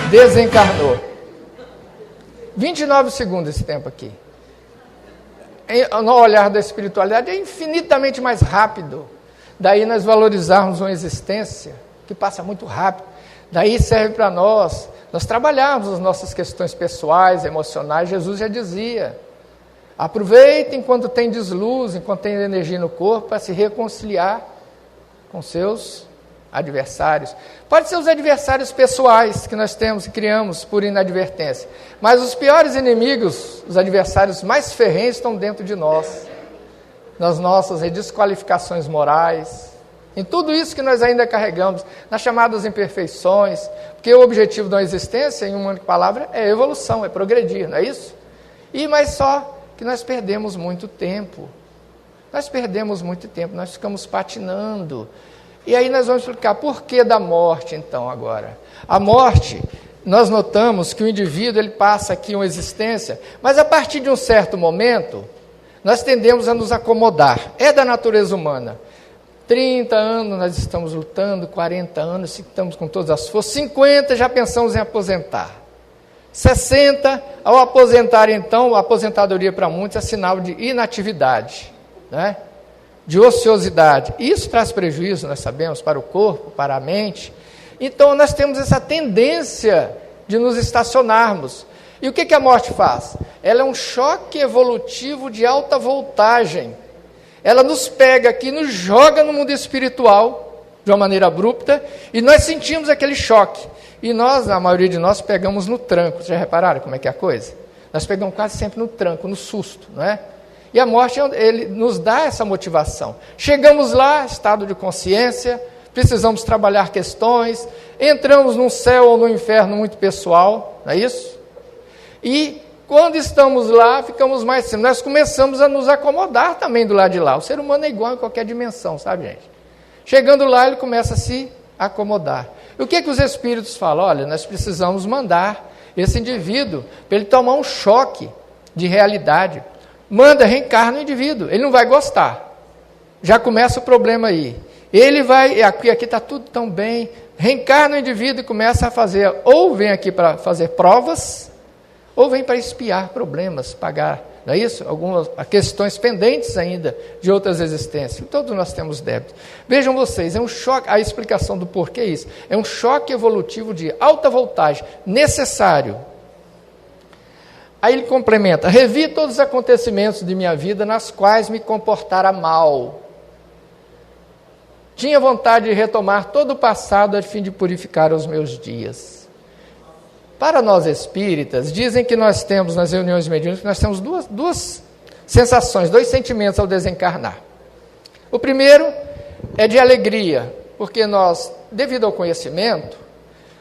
Speaker 1: Desencarnou. 29 segundos esse tempo aqui. No olhar da espiritualidade é infinitamente mais rápido. Daí nós valorizarmos uma existência que passa muito rápido. Daí serve para nós trabalharmos as nossas questões pessoais, emocionais. Jesus já dizia, aproveite enquanto tem luz, enquanto tem energia no corpo, para se reconciliar com seus adversários. Pode ser os adversários pessoais que nós temos e criamos por inadvertência, mas os piores inimigos, os adversários mais ferrenhos estão dentro de nós, nas nossas desqualificações morais, em tudo isso que nós ainda carregamos, nas chamadas imperfeições, porque o objetivo da existência, em uma única palavra, é evolução, é progredir, não é isso? Mas só que nós perdemos muito tempo. Nós ficamos patinando. E aí nós vamos explicar por que da morte, então, agora. A morte, nós notamos que o indivíduo ele passa aqui uma existência, mas a partir de um certo momento, nós tendemos a nos acomodar. É da natureza humana. 30 anos nós estamos lutando, 40 anos, estamos com todas as forças, 50 já pensamos em aposentar. 60, ao aposentar então, a aposentadoria para muitos é sinal de inatividade, né? De ociosidade. Isso traz prejuízo, nós sabemos, para o corpo, para a mente. Então nós temos essa tendência de nos estacionarmos. E o que a morte faz? Ela é um choque evolutivo de alta voltagem. Ela nos pega aqui, nos joga no mundo espiritual, de uma maneira abrupta, e nós sentimos aquele choque. E nós, a maioria de nós, pegamos no tranco. Vocês já repararam como é que é a coisa? Nós pegamos quase sempre no tranco, no susto, não é? E a morte, ele nos dá essa motivação. Chegamos lá, estado de consciência, precisamos trabalhar questões, entramos num céu ou no inferno muito pessoal, não é isso? E quando estamos lá, ficamos mais simples. Nós começamos a nos acomodar também do lado de lá. O ser humano é igual em qualquer dimensão, sabe, gente? Chegando lá, ele começa a se acomodar. E o que os espíritos falam? Olha, nós precisamos mandar esse indivíduo para ele tomar um choque de realidade. Manda, reencarna o indivíduo. Ele não vai gostar. Já começa o problema aí. Ele vai, aqui está tudo tão bem, reencarna o indivíduo e começa a fazer, ou vem aqui para fazer provas, ou vem para espiar problemas, pagar, não é isso? Algumas questões pendentes ainda de outras existências. Todos nós temos débitos. Vejam vocês, é um choque, a explicação do porquê é isso. É um choque evolutivo de alta voltagem, necessário. Aí ele complementa, revi todos os acontecimentos de minha vida nas quais me comportara mal. Tinha vontade de retomar todo o passado a fim de purificar os meus dias. Para nós espíritas, dizem que nós temos, nas reuniões mediúnicas, nós temos duas sensações, dois sentimentos ao desencarnar. O primeiro é de alegria, porque nós, devido ao conhecimento,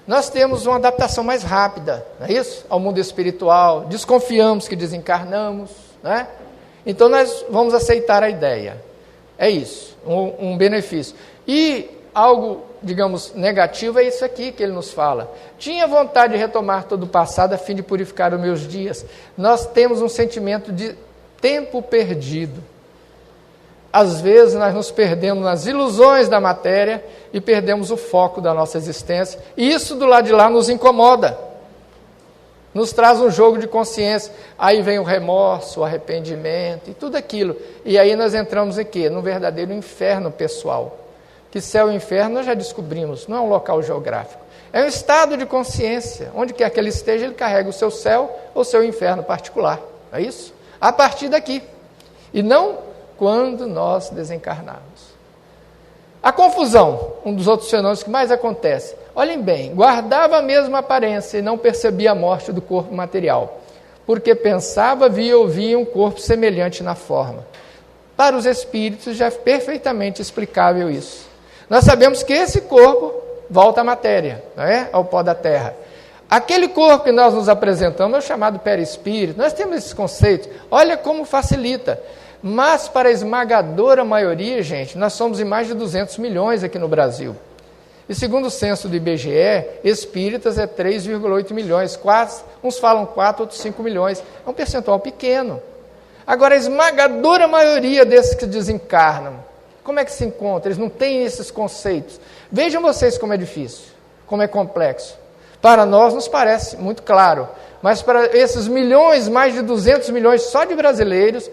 Speaker 1: nós temos uma adaptação mais rápida, não é isso? Ao mundo espiritual, desconfiamos que desencarnamos, né? Então nós vamos aceitar a ideia. É isso, um benefício. E algo, digamos, negativo é isso aqui que ele nos fala. Tinha vontade de retomar todo o passado a fim de purificar os meus dias. Nós temos um sentimento de tempo perdido. Às vezes nós nos perdemos nas ilusões da matéria e perdemos o foco da nossa existência. E isso do lado de lá nos incomoda. Nos traz um jogo de consciência. Aí vem o remorso, o arrependimento e tudo aquilo. E aí nós entramos em quê? Num verdadeiro inferno pessoal. Que céu e inferno nós já descobrimos, não é um local geográfico. É um estado de consciência. Onde quer que ele esteja, ele carrega o seu céu ou o seu inferno particular. É isso? A partir daqui. E não quando nós desencarnarmos. A confusão, um dos outros fenômenos que mais acontece. Olhem bem, guardava a mesma aparência e não percebia a morte do corpo material, porque pensava, via ou ouvia um corpo semelhante na forma. Para os espíritos já é perfeitamente explicável isso. Nós sabemos que esse corpo volta à matéria, não é? Ao pó da terra. Aquele corpo que nós nos apresentamos é o chamado perispírito. Nós temos esses conceitos. Olha como facilita. Mas para a esmagadora maioria, gente, nós somos em mais de 200 milhões aqui no Brasil. E segundo o censo do IBGE, espíritas é 3,8 milhões. Quase, uns falam 4, outros 5 milhões. É um percentual pequeno. Agora, a esmagadora maioria desses que desencarnam, como é que se encontra? Eles não têm esses conceitos. Vejam vocês como é difícil, como é complexo. Para nós nos parece muito claro, mas para esses milhões, mais de 200 milhões só de brasileiros,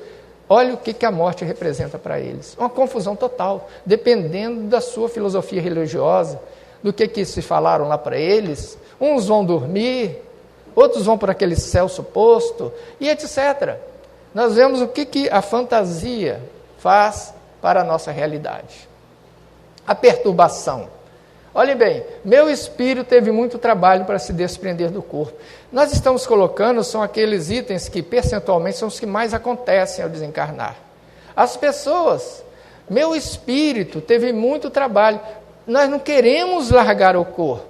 Speaker 1: olha o que a morte representa para eles. Uma confusão total, dependendo da sua filosofia religiosa, do que se falaram lá para eles. Uns vão dormir, outros vão para aquele céu suposto, e etc. Nós vemos o que a fantasia faz para a nossa realidade. A perturbação. Olhem bem, meu espírito teve muito trabalho para se desprender do corpo. Nós estamos colocando, são aqueles itens que percentualmente são os que mais acontecem ao desencarnar. As pessoas, meu espírito teve muito trabalho. Nós não queremos largar o corpo.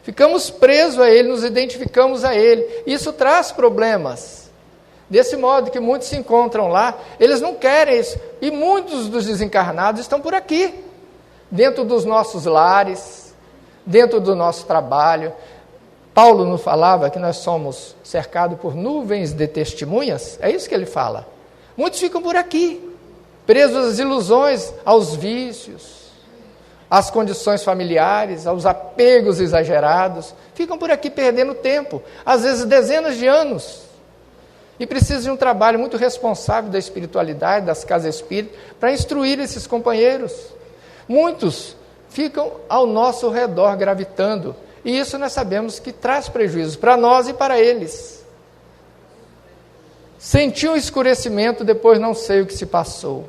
Speaker 1: Ficamos presos a ele, nos identificamos a ele. Isso traz problemas. Desse modo que muitos se encontram lá, eles não querem isso. E muitos dos desencarnados estão por aqui, dentro dos nossos lares, dentro do nosso trabalho. Paulo nos falava que nós somos cercados por nuvens de testemunhas, é isso que ele fala. Muitos ficam por aqui, presos às ilusões, aos vícios, às condições familiares, aos apegos exagerados, ficam por aqui perdendo tempo, às vezes dezenas de anos, e precisam de um trabalho muito responsável da espiritualidade, das casas espíritas, para instruir esses companheiros. Muitos ficam ao nosso redor gravitando, e isso nós sabemos que traz prejuízos para nós e para eles. Senti um escurecimento, depois não sei o que se passou.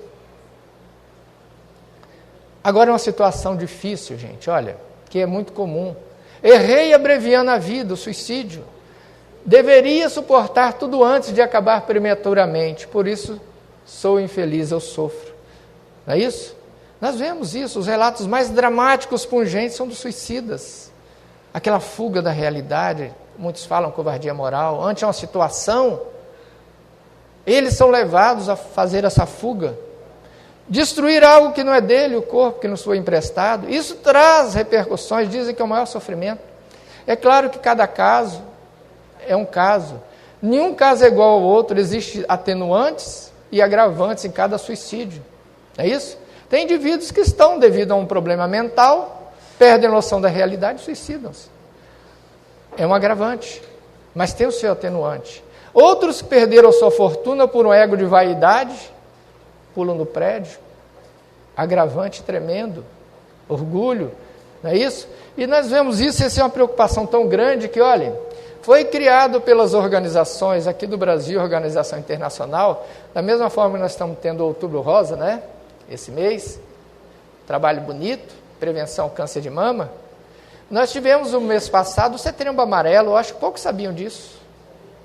Speaker 1: Agora é uma situação difícil, gente, olha, que é muito comum. Errei abreviando a vida, o suicídio. Deveria suportar tudo antes de acabar prematuramente, por isso sou infeliz, eu sofro. Não é isso? Nós vemos isso, os relatos mais dramáticos, pungentes, são dos suicidas. Aquela fuga da realidade, muitos falam covardia moral, ante uma situação, eles são levados a fazer essa fuga. Destruir algo que não é dele, o corpo que nos foi emprestado, isso traz repercussões, dizem que é o maior sofrimento. É claro que cada caso é um caso. Nenhum caso é igual ao outro, existem atenuantes e agravantes em cada suicídio. É isso? Tem indivíduos que estão, devido a um problema mental, perdem a noção da realidade e suicidam-se. É um agravante, mas tem o seu atenuante. Outros que perderam sua fortuna por um ego de vaidade, pulam do prédio, agravante tremendo, orgulho, não é isso? E nós vemos isso, essa é uma preocupação tão grande que, olhem, foi criado pelas organizações aqui do Brasil, organização internacional, da mesma forma que nós estamos tendo o Outubro Rosa, né? Esse mês, trabalho bonito, prevenção ao câncer de mama. Nós tivemos no mês passado o Setembro Amarelo, eu acho que poucos sabiam disso,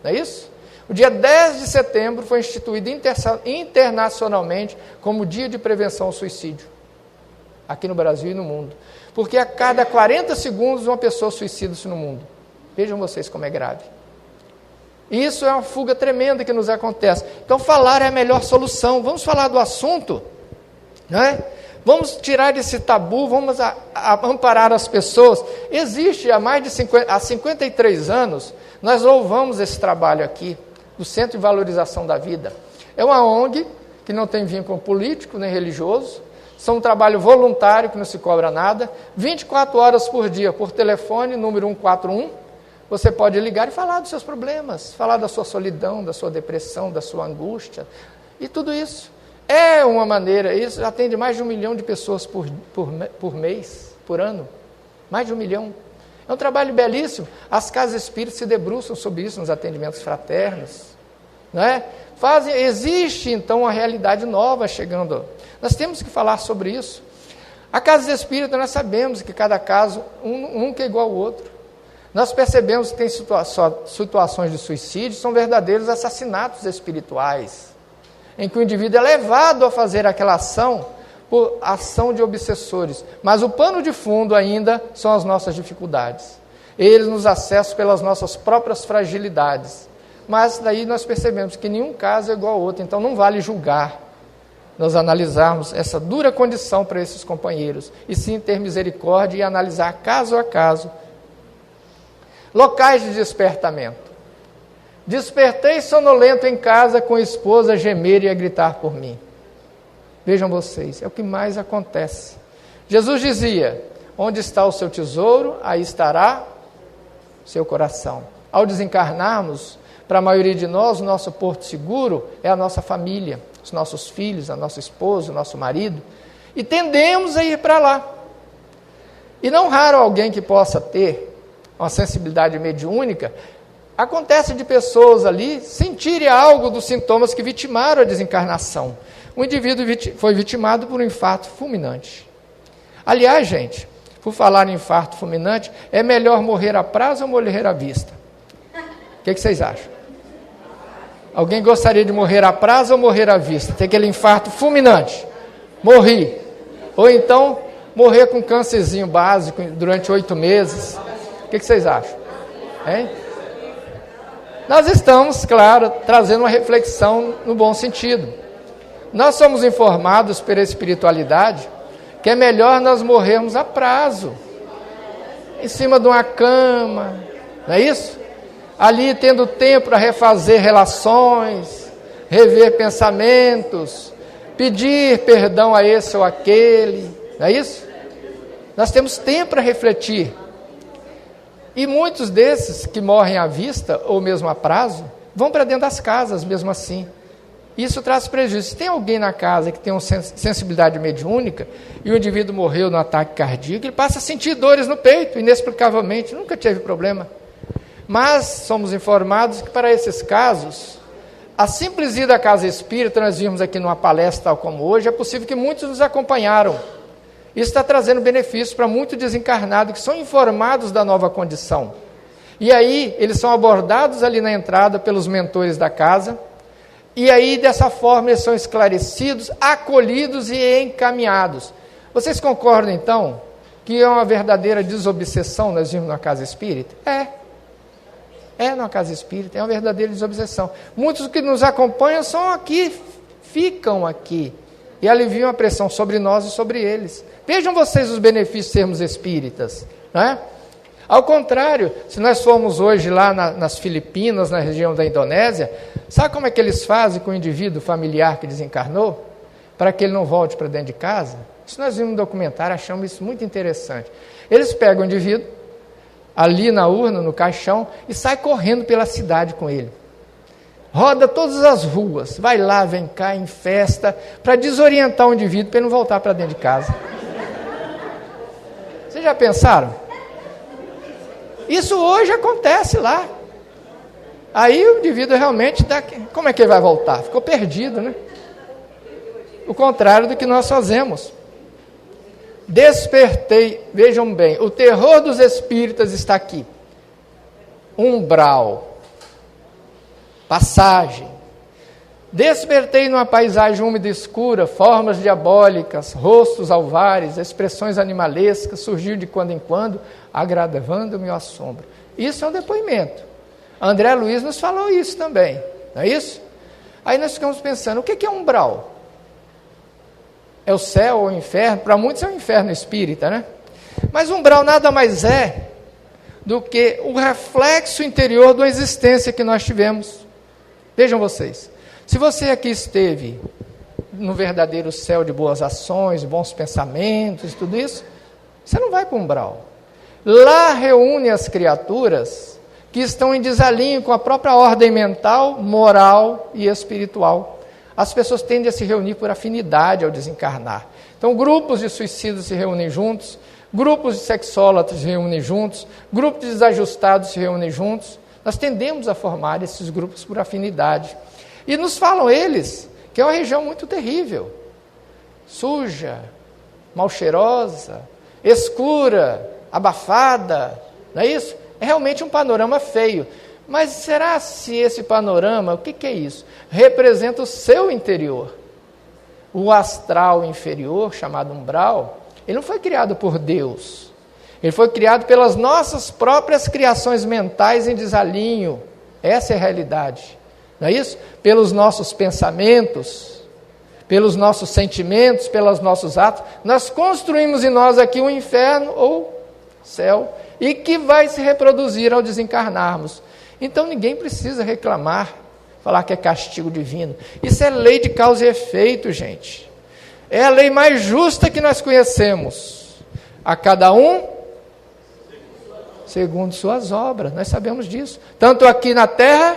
Speaker 1: não é isso? O dia 10 de setembro foi instituído internacionalmente como Dia de Prevenção ao Suicídio, aqui no Brasil e no mundo. Porque a cada 40 segundos uma pessoa suicida-se no mundo. Vejam vocês como é grave. E isso é uma fuga tremenda que nos acontece. Então falar é a melhor solução. Vamos falar do assunto, não é? Vamos tirar esse tabu, vamos amparar as pessoas. Existe há 53 anos, nós louvamos esse trabalho aqui, do Centro de Valorização da Vida. É uma ONG que não tem vínculo político nem religioso, são um trabalho voluntário que não se cobra nada, 24 horas por dia, por telefone, número 141, você pode ligar e falar dos seus problemas, falar da sua solidão, da sua depressão, da sua angústia, e tudo isso. É uma maneira, isso atende mais de 1 milhão de pessoas por mês, por ano, mais de 1 milhão. É um trabalho belíssimo. As casas espíritas se debruçam sobre isso nos atendimentos fraternos, não é? Existe então uma realidade nova chegando. Nós temos que falar sobre isso. A casa espírita, nós sabemos que cada caso, um que é igual ao outro. Nós percebemos que tem situações de suicídio, são verdadeiros assassinatos espirituais, em que o indivíduo é levado a fazer aquela ação por ação de obsessores. Mas o pano de fundo ainda são as nossas dificuldades. Eles nos acessam pelas nossas próprias fragilidades. Mas daí nós percebemos que nenhum caso é igual ao outro, então não vale julgar, nós analisarmos essa dura condição para esses companheiros, e sim ter misericórdia e analisar caso a caso. Locais de despertamento. Despertei sonolento em casa com a esposa a gemer e a gritar por mim. Vejam vocês, é o que mais acontece. Jesus dizia, onde está o seu tesouro, aí estará o seu coração. Ao desencarnarmos, para a maioria de nós, o nosso porto seguro é a nossa família, os nossos filhos, a nossa esposa, o nosso marido, e tendemos a ir para lá. E não raro alguém que possa ter uma sensibilidade mediúnica, acontece de pessoas ali sentirem algo dos sintomas que vitimaram a desencarnação. O indivíduo foi vitimado por um infarto fulminante. Aliás, gente, por falar em infarto fulminante, é melhor morrer a prazo ou morrer à vista? O que vocês acham? Alguém gostaria de morrer a prazo ou morrer à vista? Ter aquele infarto fulminante, morrer. Ou então, morrer com um câncerzinho básico durante 8 meses. O que vocês acham? Hein? Nós estamos, claro, trazendo uma reflexão no bom sentido. Nós somos informados pela espiritualidade que é melhor nós morrermos a prazo, em cima de uma cama, não é isso? Ali tendo tempo para refazer relações, rever pensamentos, pedir perdão a esse ou aquele, não é isso? Nós temos tempo para refletir. E muitos desses que morrem à vista, ou mesmo a prazo, vão para dentro das casas mesmo assim. Isso traz prejuízo. Se tem alguém na casa que tem uma sensibilidade mediúnica, e o indivíduo morreu no ataque cardíaco, ele passa a sentir dores no peito, inexplicavelmente, nunca teve problema. Mas somos informados que para esses casos, a simples ida à casa espírita, nós vimos aqui numa palestra tal como hoje, é possível que muitos nos acompanharam. Isso está trazendo benefícios para muitos desencarnados que são informados da nova condição. E aí, eles são abordados ali na entrada pelos mentores da casa, e aí, dessa forma, eles são esclarecidos, acolhidos e encaminhados. Vocês concordam, então, que é uma verdadeira desobsessão nós vimos na casa espírita? É numa casa espírita, é uma verdadeira desobsessão. Muitos que nos acompanham são aqui, ficam aqui, e aliviam a pressão sobre nós e sobre eles. Vejam vocês os benefícios de sermos espíritas, não é? Ao contrário, se nós formos hoje lá nas Filipinas, na região da Indonésia, sabe como é que eles fazem com o indivíduo familiar que desencarnou? Para que ele não volte para dentro de casa? Isso nós vimos no documentário, achamos isso muito interessante. Eles pegam o indivíduo, ali na urna, no caixão, e saem correndo pela cidade com ele. Roda todas as ruas, vai lá, vem cá, em festa, para desorientar o indivíduo, para ele não voltar para dentro de casa. Vocês já pensaram? Isso hoje acontece lá. Aí o indivíduo realmente como é que ele vai voltar? Ficou perdido, né? O contrário do que nós fazemos. Despertei, vejam bem, o terror dos espíritas está aqui. Umbral. Passagem. Despertei numa paisagem úmida e escura, formas diabólicas, rostos alvares, expressões animalescas, surgiu de quando em quando, agravando-me o assombro. Isso é um depoimento. André Luiz nos falou isso também, não é isso? Aí nós ficamos pensando, o que é umbral? É o céu ou o inferno? Para muitos é o inferno espírita, né? Mas umbral nada mais é do que o reflexo interior da existência que nós tivemos. Vejam vocês. Se você aqui esteve no verdadeiro céu de boas ações, bons pensamentos, tudo isso, você não vai para o umbral. Lá reúne as criaturas que estão em desalinho com a própria ordem mental, moral e espiritual. As pessoas tendem a se reunir por afinidade ao desencarnar. Então, grupos de suicidas se reúnem juntos, grupos de sexólatras se reúnem juntos, grupos de desajustados se reúnem juntos. Nós tendemos a formar esses grupos por afinidade. E nos falam eles que é uma região muito terrível, suja, mal cheirosa, escura, abafada, não é isso? É realmente um panorama feio. Mas será se esse panorama, o que é isso? Representa o seu interior. O astral inferior, chamado umbral, ele não foi criado por Deus. Ele foi criado pelas nossas próprias criações mentais em desalinho. Essa é a realidade. Não é isso? Pelos nossos pensamentos, pelos nossos sentimentos, pelos nossos atos, nós construímos em nós aqui um inferno ou céu, e que vai se reproduzir ao desencarnarmos. Então ninguém precisa reclamar, falar que é castigo divino. Isso é lei de causa e efeito, gente. É a lei mais justa que nós conhecemos. A cada um segundo suas obras. Nós sabemos disso. Tanto aqui na terra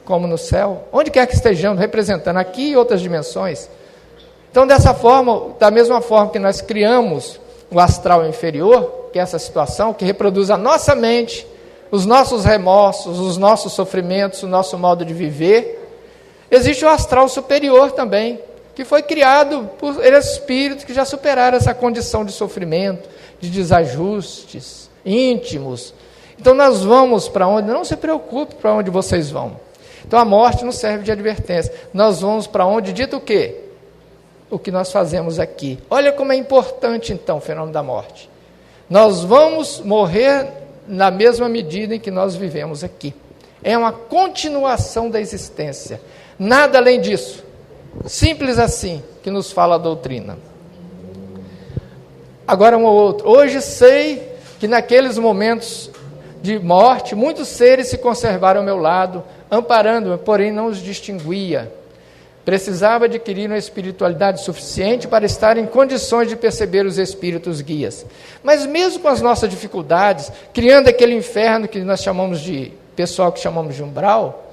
Speaker 1: como no céu, onde quer que estejamos, representando aqui e outras dimensões. Então, dessa forma, da mesma forma que nós criamos o astral inferior, que é essa situação, que reproduz a nossa mente, os nossos remorsos, os nossos sofrimentos, o nosso modo de viver, existe o astral superior também, que foi criado por espíritos que já superaram essa condição de sofrimento, de desajustes íntimos. Então, nós vamos para onde? Não se preocupe para onde vocês vão. Então a morte não serve de advertência. Nós vamos para onde? Dito o quê? O que nós fazemos aqui. Olha como é importante então o fenômeno da morte. Nós vamos morrer na mesma medida em que nós vivemos aqui. É uma continuação da existência. Nada além disso. Simples assim que nos fala a doutrina. Agora um ou outro. Hoje sei que naqueles momentos de morte, muitos seres se conservaram ao meu lado, amparando-me, porém não os distinguia. Precisava adquirir uma espiritualidade suficiente para estar em condições de perceber os espíritos guias. Mas mesmo com as nossas dificuldades, criando aquele inferno que nós chamamos de, pessoal que chamamos de umbral,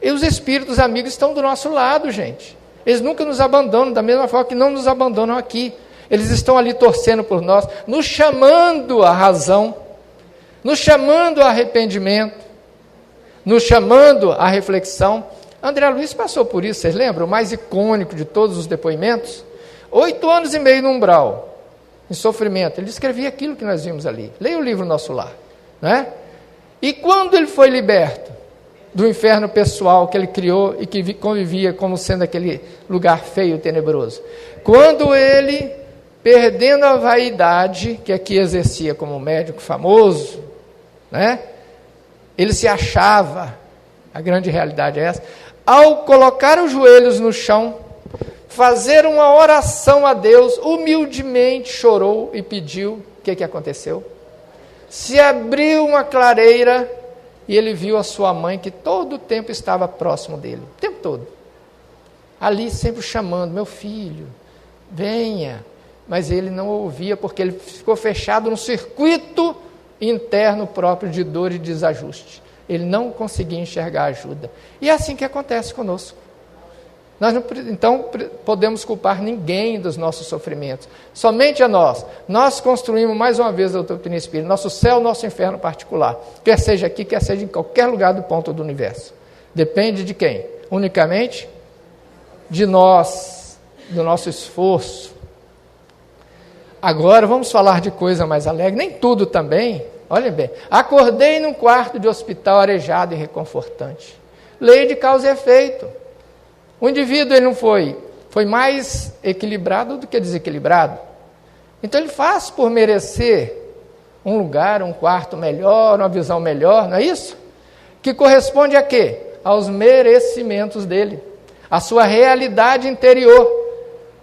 Speaker 1: e os espíritos amigos estão do nosso lado, gente. Eles nunca nos abandonam, da mesma forma que não nos abandonam aqui. Eles estão ali torcendo por nós, nos chamando à razão, nos chamando ao arrependimento, nos chamando à reflexão. André Luiz passou por isso, vocês lembram? O mais icônico de todos os depoimentos. 8 anos e meio no umbral, em sofrimento. Ele escrevia aquilo que nós vimos ali. Leia o livro Nosso Lar. Né? E quando ele foi liberto do inferno pessoal que ele criou e que convivia como sendo aquele lugar feio, tenebroso. Quando ele, perdendo a vaidade, que aqui exercia como médico famoso, né? Ele se achava, a grande realidade é essa, ao colocar os joelhos no chão, fazer uma oração a Deus, humildemente chorou e pediu. O que aconteceu? Se abriu uma clareira e ele viu a sua mãe, que todo o tempo estava próximo dele, o tempo todo. Ali sempre chamando, meu filho, venha. Mas ele não ouvia, porque ele ficou fechado no circuito interno próprio de dor e desajuste. Ele não conseguia enxergar ajuda. E é assim que acontece conosco. Nós não, então, podemos culpar ninguém dos nossos sofrimentos. Somente a nós. Nós construímos, mais uma vez, a doutrina espírita, nosso céu, nosso inferno particular. Quer seja aqui, quer seja em qualquer lugar do ponto do universo. Depende de quem? Unicamente de nós, do nosso esforço. Agora, vamos falar de coisa mais alegre. Nem tudo também. Olhem bem, acordei num quarto de hospital arejado e reconfortante. Lei de causa e efeito. O indivíduo ele não foi mais equilibrado do que desequilibrado. Então ele faz por merecer um lugar, um quarto melhor, uma visão melhor, não é isso? Que corresponde a quê? Aos merecimentos dele, a sua realidade interior.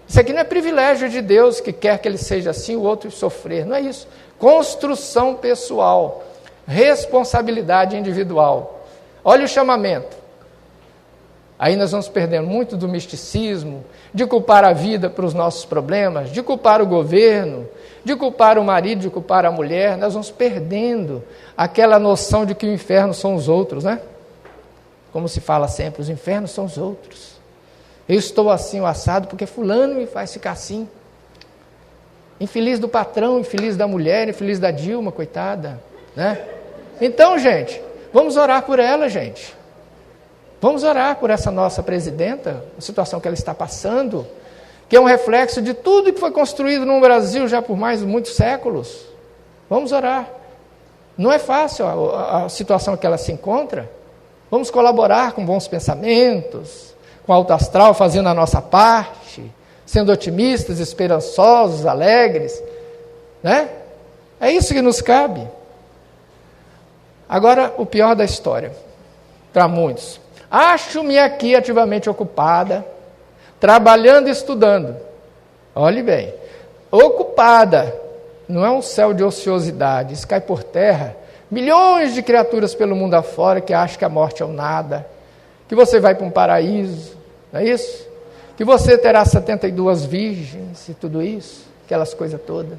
Speaker 1: Isso aqui não é privilégio de Deus, que quer que ele seja assim, o outro sofrer, não é isso. Construção pessoal, responsabilidade individual. Olha o chamamento. Aí nós vamos perdendo muito do misticismo, de culpar a vida para os nossos problemas, de culpar o governo, de culpar o marido, de culpar a mulher. Nós vamos perdendo aquela noção de que o inferno são os outros, né? Como se fala sempre, os infernos são os outros. Eu estou assim, o assado, porque fulano me faz ficar assim. Infeliz do patrão, infeliz da mulher, infeliz da Dilma, coitada, né? Então, gente, vamos orar por ela, gente. Vamos orar por essa nossa presidenta, a situação que ela está passando, que é um reflexo de tudo que foi construído no Brasil já por mais de muitos séculos. Vamos orar. Não é fácil a situação que ela se encontra. Vamos colaborar com bons pensamentos, com alto astral, fazendo a nossa parte, sendo otimistas, esperançosos, alegres, né? É isso que nos cabe. Agora, o pior da história, para muitos. Acho-me aqui ativamente ocupada, trabalhando e estudando. Olhe bem, ocupada, não é um céu de ociosidade, isso cai por terra. Milhões de criaturas pelo mundo afora que acham que a morte é um nada, que você vai para um paraíso, não é isso? Que você terá 72 virgens e tudo isso, aquelas coisas todas.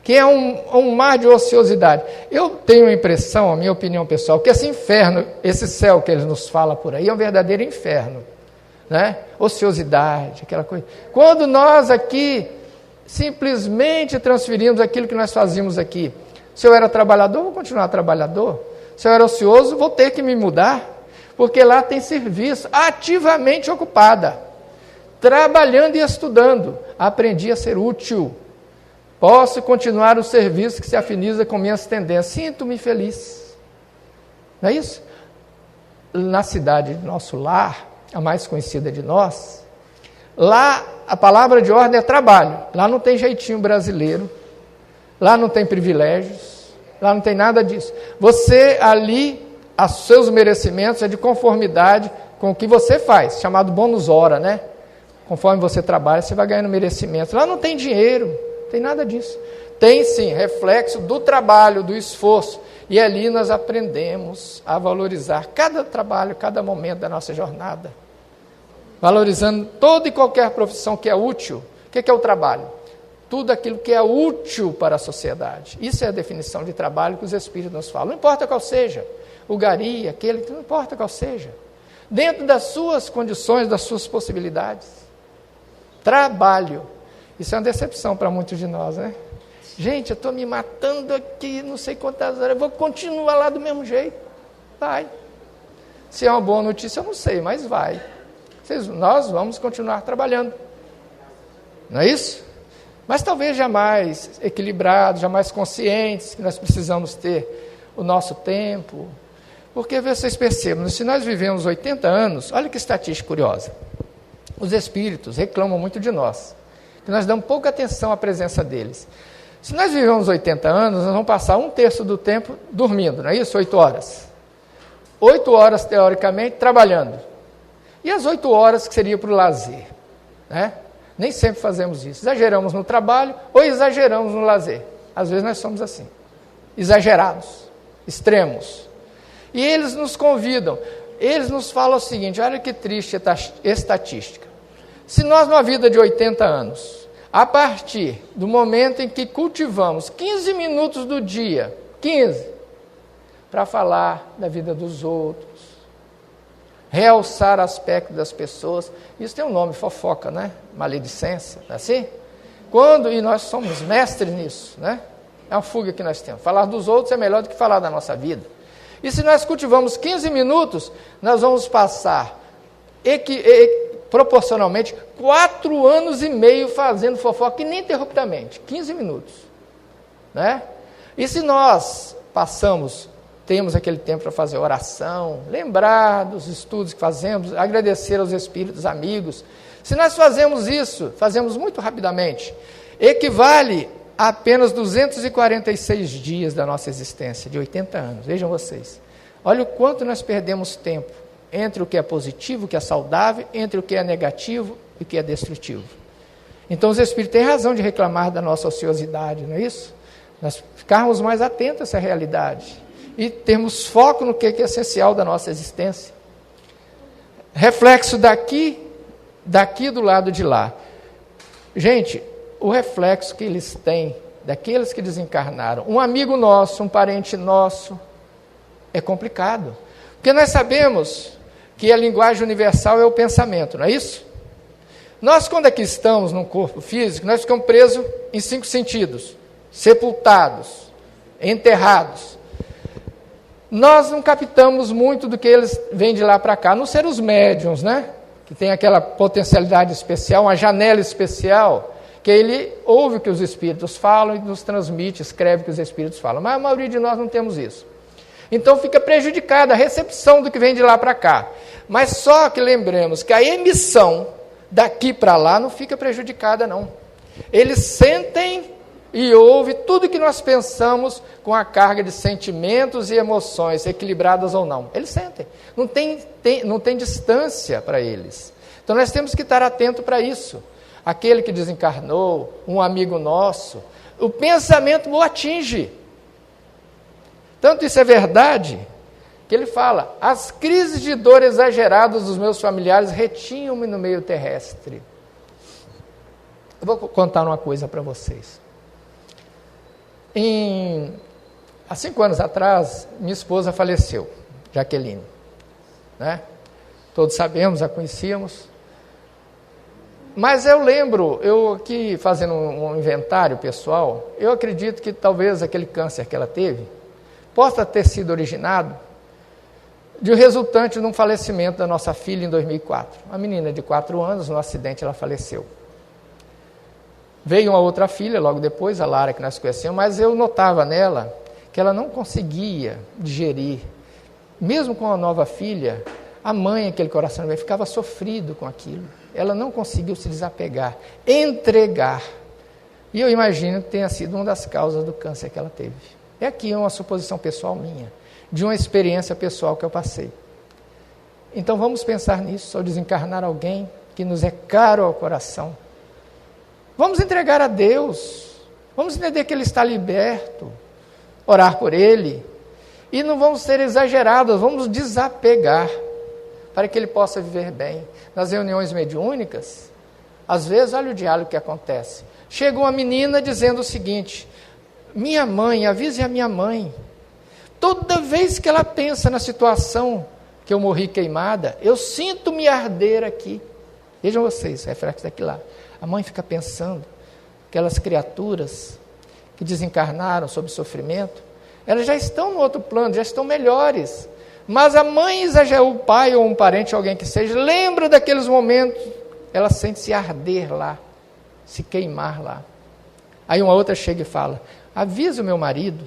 Speaker 1: Que é um mar de ociosidade. Eu tenho a impressão, a minha opinião pessoal, que esse inferno, esse céu que eles nos falam por aí, é um verdadeiro inferno, né? Ociosidade, aquela coisa. Quando nós aqui simplesmente transferimos aquilo que nós fazíamos aqui. Se eu era trabalhador, vou continuar trabalhador. Se eu era ocioso, vou ter que me mudar, porque lá tem serviço, ativamente ocupada, trabalhando e estudando. Aprendi a ser útil. Posso continuar o serviço que se afiniza com minhas tendências. Sinto-me feliz. Não é isso? Na cidade de Nosso Lar, a mais conhecida de nós, lá a palavra de ordem é trabalho. Lá não tem jeitinho brasileiro. Lá não tem privilégios. Lá não tem nada disso. Você ali os seus merecimentos é de conformidade com o que você faz, chamado bônus hora, né? Conforme você trabalha, você vai ganhando merecimento. Lá não tem dinheiro, não tem nada disso. Tem sim, reflexo do trabalho, do esforço. E ali nós aprendemos a valorizar cada trabalho, cada momento da nossa jornada. Valorizando toda e qualquer profissão que é útil. O que é o trabalho? Tudo aquilo que é útil para a sociedade. Isso é a definição de trabalho que os Espíritos nos falam. Não importa qual seja, o gari, aquele, não importa qual seja. Dentro das suas condições, das suas possibilidades. Trabalho. Isso é uma decepção para muitos de nós, né? Gente, eu estou me matando aqui, não sei quantas horas, eu vou continuar lá do mesmo jeito. Vai. Se é uma boa notícia, eu não sei, mas vai. Nós vamos continuar trabalhando. Não é isso? Mas talvez jamais equilibrados, jamais conscientes, que nós precisamos ter o nosso tempo. Porque vocês percebam, se nós vivemos 80 anos, olha que estatística curiosa. Os espíritos reclamam muito de nós, que nós damos pouca atenção à presença deles. Se nós vivemos 80 anos, nós vamos passar 1/3 do tempo dormindo, não é isso? 8 horas. 8 horas, teoricamente, trabalhando. E as 8 horas que seria para o lazer? Né? Nem sempre fazemos isso. Exageramos no trabalho ou exageramos no lazer. Às vezes nós somos assim. Exagerados, extremos. E eles nos convidam. Eles nos falam o seguinte, olha que triste estatística. Se nós, numa vida de 80 anos... A partir do momento em que cultivamos 15 minutos do dia, 15, para falar da vida dos outros, realçar aspectos das pessoas, isso tem um nome, fofoca, né? Maledicência, não é assim? E nós somos mestres nisso, né? É uma fuga que nós temos. Falar dos outros é melhor do que falar da nossa vida. E se nós cultivamos 15 minutos, nós vamos passar proporcionalmente 4 anos e meio fazendo fofoca ininterruptamente, 15 minutos, né? E se nós temos aquele tempo para fazer oração, lembrar dos estudos que fazemos, agradecer aos espíritos amigos, se nós fazemos isso, fazemos muito rapidamente, equivale a apenas 246 dias da nossa existência, de 80 anos, vejam vocês, olha o quanto nós perdemos tempo, entre o que é positivo, o que é saudável, entre o que é negativo e o que é destrutivo. Então os espíritos têm razão de reclamar da nossa ociosidade, não é isso? Nós ficarmos mais atentos a essa realidade e termos foco no que é essencial da nossa existência. Reflexo daqui do lado de lá. Gente, o reflexo que eles têm daqueles que desencarnaram, um amigo nosso, um parente nosso, é complicado. Porque nós sabemos que a linguagem universal é o pensamento, não é isso? Nós, quando aqui estamos num corpo físico, nós ficamos presos em 5 sentidos, sepultados, enterrados. Nós não captamos muito do que eles vêm de lá para cá, a não ser os médiuns, né? Que tem aquela potencialidade especial, uma janela especial, que ele ouve o que os espíritos falam e nos transmite, escreve o que os espíritos falam. Mas a maioria de nós não temos isso. Então fica prejudicada a recepção do que vem de lá para cá. Mas só que lembremos que a emissão daqui para lá não fica prejudicada, não. Eles sentem e ouvem tudo que nós pensamos com a carga de sentimentos e emoções, equilibradas ou não. Eles sentem. Não tem distância para eles. Então nós temos que estar atentos para isso. Aquele que desencarnou, um amigo nosso, o pensamento o atinge. Tanto isso é verdade, que ele fala, as crises de dor exageradas dos meus familiares retinham-me no meio terrestre. Eu vou contar uma coisa para vocês. Há 5 anos atrás, minha esposa faleceu, Jaqueline. Né? Todos sabemos, a conhecíamos. Mas eu lembro, eu aqui fazendo um inventário pessoal, eu acredito que talvez aquele câncer que ela teve, possa ter sido originado de um resultante de um falecimento da nossa filha em 2004. Uma menina de 4 anos, no acidente ela faleceu. Veio uma outra filha logo depois, a Lara, que nós conhecemos, mas eu notava nela que ela não conseguia digerir. Mesmo com a nova filha, a mãe, aquele coração, ficava sofrido com aquilo. Ela não conseguiu se desapegar, entregar. E eu imagino que tenha sido uma das causas do câncer que ela teve. É aqui uma suposição pessoal minha. de uma experiência pessoal que eu passei. Então vamos pensar nisso, ao desencarnar alguém que nos é caro ao coração. Vamos entregar a Deus, vamos entender que Ele está liberto, orar por Ele, e não vamos ser exagerados, vamos desapegar, para que Ele possa viver bem. Nas reuniões mediúnicas, às vezes, olha o diálogo que acontece. Chega uma menina dizendo o seguinte: minha mãe, avise a minha mãe, toda vez que ela pensa na situação que eu morri queimada, eu sinto-me arder aqui. Vejam vocês, reflexo daqui lá. A mãe fica pensando, aquelas criaturas que desencarnaram sob sofrimento, elas já estão no outro plano, já estão melhores. Mas a mãe exagerou, o pai ou um parente, alguém que seja, lembra daqueles momentos, ela sente se arder lá, se queimar lá. Aí uma outra chega e fala: avisa o meu marido,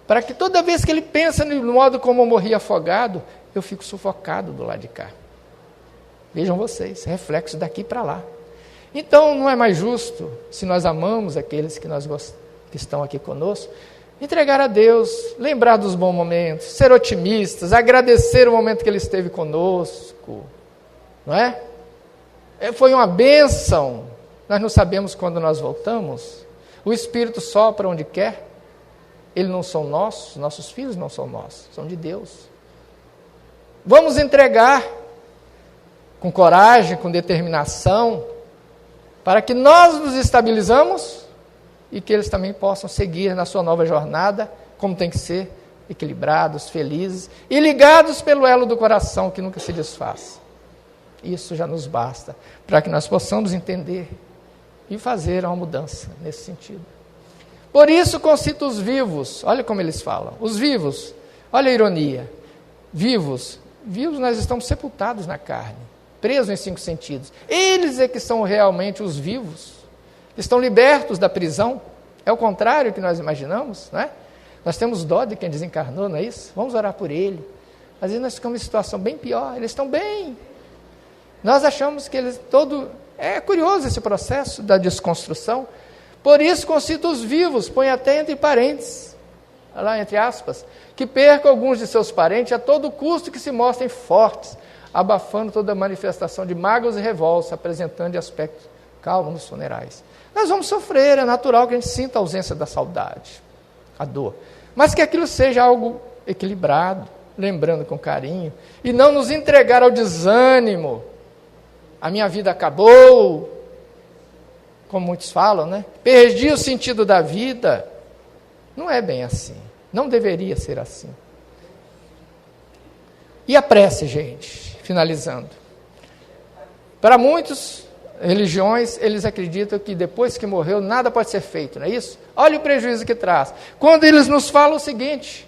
Speaker 1: para que toda vez que ele pensa no modo como eu morri afogado, eu fico sufocado do lado de cá. Vejam vocês, reflexo daqui para lá. Então não é mais justo, se nós amamos aqueles que estão aqui conosco, entregar a Deus, lembrar dos bons momentos, ser otimistas, agradecer o momento que Ele esteve conosco, não é? Foi uma bênção, nós não sabemos quando nós voltamos, o Espírito sopra onde quer, eles não são nossos, nossos filhos não são nossos, são de Deus. Vamos entregar com coragem, com determinação, para que nós nos estabilizamos e que eles também possam seguir na sua nova jornada, como tem que ser, equilibrados, felizes e ligados pelo elo do coração que nunca se desfaz. Isso já nos basta, para que nós possamos entender e fazer uma mudança nesse sentido. Por isso concito os vivos, olha como eles falam, os vivos, olha a ironia, vivos nós estamos sepultados na carne, presos em 5 sentidos, eles é que são realmente os vivos, estão libertos da prisão, é o contrário que nós imaginamos, não é? Nós temos dó de quem desencarnou, não é isso? Vamos orar por ele, às vezes nós ficamos em situação bem pior, eles estão bem, nós achamos que eles é curioso esse processo da desconstrução. Por isso concito os vivos, põe até entre parênteses, lá entre aspas, que percam alguns de seus parentes a todo custo, que se mostrem fortes, abafando toda manifestação de mágoas e revoltas, apresentando de aspecto calmo nos funerais. Nós vamos sofrer, é natural que a gente sinta a ausência da saudade, a dor, mas que aquilo seja algo equilibrado, lembrando com carinho, e não nos entregar ao desânimo. A minha vida acabou, como muitos falam, né? Perdi o sentido da vida. Não é bem assim. Não deveria ser assim. E a prece, gente, finalizando. Para muitas religiões, eles acreditam que depois que morreu, nada pode ser feito, não é isso? Olha o prejuízo que traz. Quando eles nos falam o seguinte: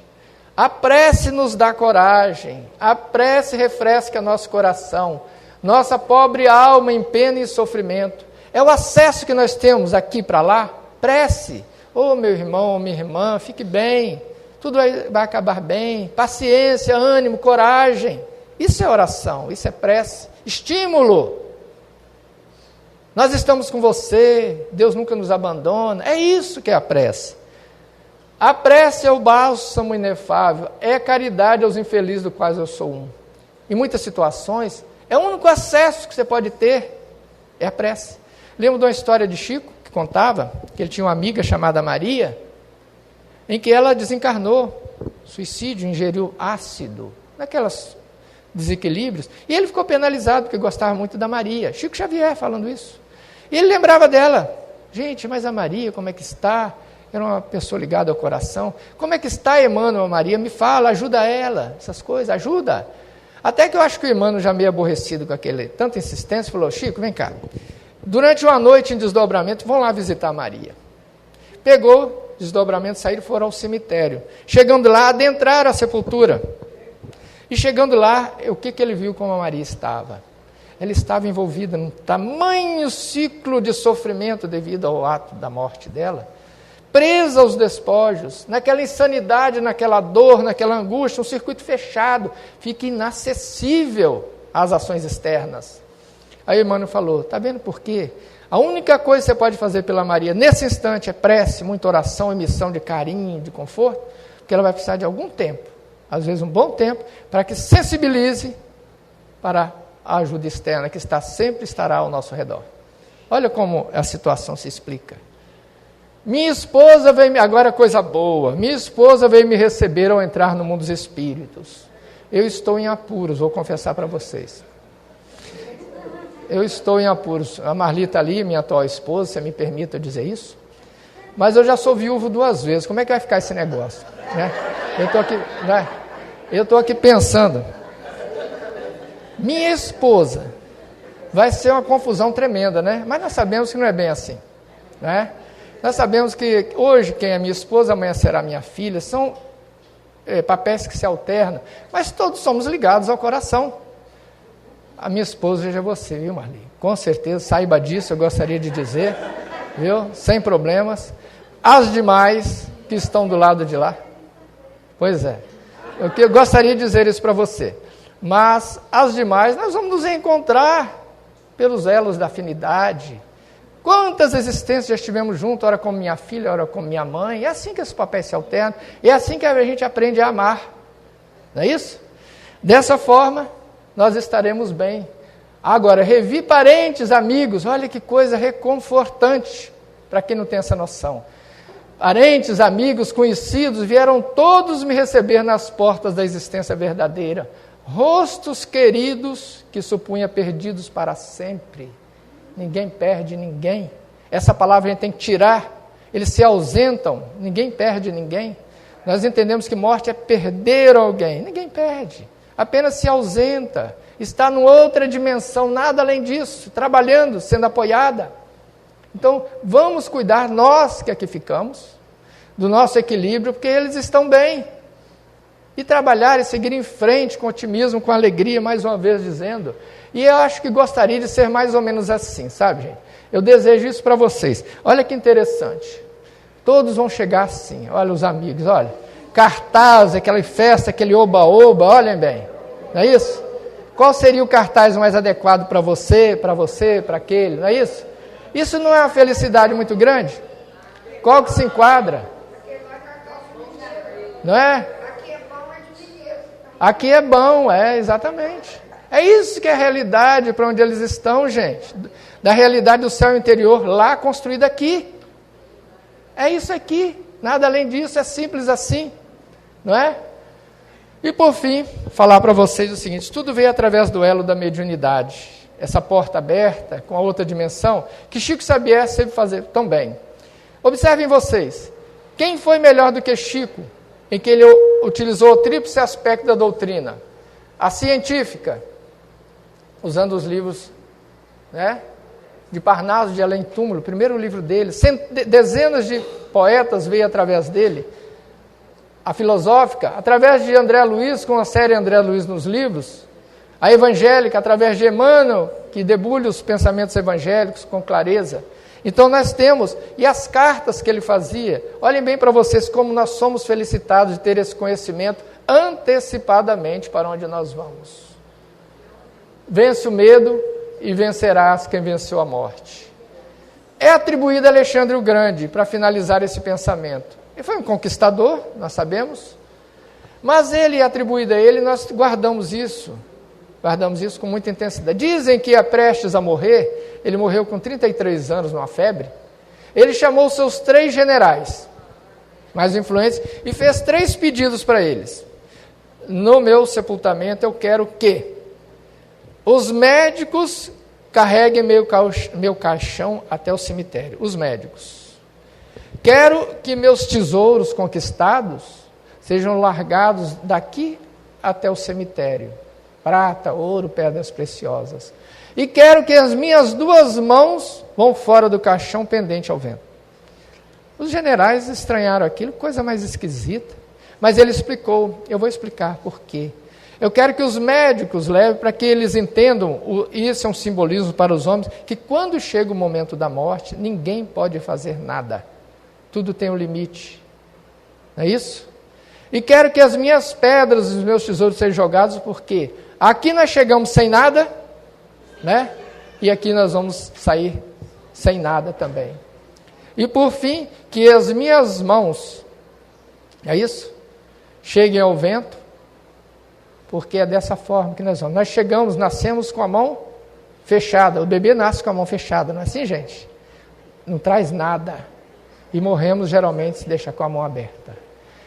Speaker 1: a prece nos dá coragem, a prece refresca nosso coração, nossa pobre alma em pena e sofrimento. É o acesso que nós temos aqui para lá, prece. Ô meu irmão, minha irmã, fique bem, tudo vai acabar bem, paciência, ânimo, coragem. Isso é oração, isso é prece, estímulo. Nós estamos com você, Deus nunca nos abandona, é isso que é a prece. A prece é o bálsamo inefável, é a caridade aos infelizes do quais eu sou um. Em muitas situações, é o único acesso que você pode ter, é a prece. Lembro de uma história de Chico, que contava que ele tinha uma amiga chamada Maria, em que ela desencarnou, suicídio, ingeriu ácido, naqueles desequilíbrios, e ele ficou penalizado, porque gostava muito da Maria. Chico Xavier falando isso. E ele lembrava dela. Gente, mas a Maria, como é que está? Era uma pessoa ligada ao coração. Como é que está Emmanuel, Maria? Me fala, ajuda ela, essas coisas, ajuda. Até que eu acho que o Emmanuel, já meio aborrecido com aquele tanta insistência, falou: Chico, vem cá. Durante uma noite em desdobramento, vão lá visitar a Maria. Pegou, desdobramento, saíram e foram ao cemitério. Chegando lá, adentraram a sepultura. E chegando lá, o que ele viu como a Maria estava? Ela estava envolvida num tamanho ciclo de sofrimento devido ao ato da morte dela, presa aos despojos, naquela insanidade, naquela dor, naquela angústia, um circuito fechado, fica inacessível às ações externas. Aí Emmanuel falou: está vendo por quê? A única coisa que você pode fazer pela Maria nesse instante é prece, muita oração, emissão de carinho, de conforto, porque ela vai precisar de algum tempo, às vezes um bom tempo, para que sensibilize para a ajuda externa, que sempre estará ao nosso redor. Olha como a situação se explica. Minha esposa veio, agora coisa boa, minha esposa veio me receber ao entrar no mundo dos espíritos. Eu estou em apuros, vou confessar para vocês. Eu estou em apuros. A Marli está ali, minha atual esposa, se me permita dizer isso. Mas eu já sou viúvo 2 vezes, como é que vai ficar esse negócio? Né? Eu estou aqui pensando. Minha esposa, vai ser uma confusão tremenda, né? Mas nós sabemos que não é bem assim, né? Nós sabemos que hoje quem é minha esposa, amanhã será minha filha, são papéis que se alternam, mas todos somos ligados ao coração. A minha esposa já é você, viu, Marli? Com certeza, saiba disso, eu gostaria de dizer, viu? Sem problemas. As demais que estão do lado de lá, pois é, eu gostaria de dizer isso para você, mas as demais nós vamos nos encontrar pelos elos da afinidade. Quantas existências já estivemos juntos, ora como minha filha, ora como minha mãe. É assim que esses papéis se alternam, é assim que a gente aprende a amar, não é isso? Dessa forma, nós estaremos bem. Agora, revi parentes, amigos, olha que coisa reconfortante, para quem não tem essa noção. Parentes, amigos, conhecidos, vieram todos me receber nas portas da existência verdadeira. Rostos queridos que supunha perdidos para sempre. Ninguém perde ninguém. Essa palavra a gente tem que tirar. Eles se ausentam, ninguém perde ninguém. Nós entendemos que morte é perder alguém. Ninguém perde, apenas se ausenta. Está numa outra dimensão, nada além disso, trabalhando, sendo apoiada. Então, vamos cuidar, nós que aqui ficamos, do nosso equilíbrio, porque eles estão bem. E trabalhar e seguir em frente com otimismo, com alegria, mais uma vez dizendo. E eu acho que gostaria de ser mais ou menos assim, sabe, gente? Eu desejo isso para vocês. Olha que interessante. Todos vão chegar assim, olha os amigos, olha. Cartaz, aquela festa, aquele oba-oba, olhem bem. Não é isso? Qual seria o cartaz mais adequado para você, para aquele, não é isso? Isso não é uma felicidade muito grande? Qual que se enquadra? Não é? Aqui é bom, exatamente. É isso que é a realidade para onde eles estão, gente. Da realidade do céu interior, lá construída aqui. É isso aqui, nada além disso, é simples assim, não é? E por fim, falar para vocês o seguinte, tudo veio através do elo da mediunidade. Essa porta aberta, com a outra dimensão, que Chico Xavier sempre fazer tão bem. Observem vocês, quem foi melhor do que Chico, em que ele utilizou o tríplice aspecto da doutrina? A científica, usando os livros, né, de Parnaso de Além Túmulo, o primeiro livro dele, dezenas de poetas veio através dele. A filosófica, através de André Luiz, com a série André Luiz nos livros. A evangélica, através de Emmanuel, que debulha os pensamentos evangélicos com clareza. Então nós temos, e as cartas que ele fazia, olhem bem para vocês como nós somos felicitados de ter esse conhecimento antecipadamente para onde nós vamos. Vence o medo e vencerás quem venceu a morte. É atribuído a Alexandre o Grande, para finalizar esse pensamento. Ele foi um conquistador, nós sabemos, mas ele é atribuído a ele, nós guardamos isso com muita intensidade. Dizem que, prestes a morrer, ele morreu com 33 anos numa febre, ele chamou seus 3 generais, mais influentes, e fez 3 pedidos para eles. No meu sepultamento eu quero que os médicos carreguem meu caixão até o cemitério, os médicos. Quero que meus tesouros conquistados sejam largados daqui até o cemitério. Prata, ouro, pedras preciosas. E quero que as minhas 2 mãos vão fora do caixão pendente ao vento. Os generais estranharam aquilo, coisa mais esquisita. Mas ele explicou, eu vou explicar por quê. Eu quero que os médicos levem para que eles entendam, isso é um simbolismo para os homens, que quando chega o momento da morte, ninguém pode fazer nada. Tudo tem um limite. Não é isso? E quero que as minhas pedras e os meus tesouros sejam jogados, porque aqui nós chegamos sem nada, né? E aqui nós vamos sair sem nada também. E por fim, que as minhas mãos, é isso? cheguem ao vento, porque é dessa forma que nós vamos. Nós chegamos, nascemos com a mão fechada, o bebê nasce com a mão fechada, não é assim, gente? Não traz nada. E morremos, geralmente, se deixa com a mão aberta.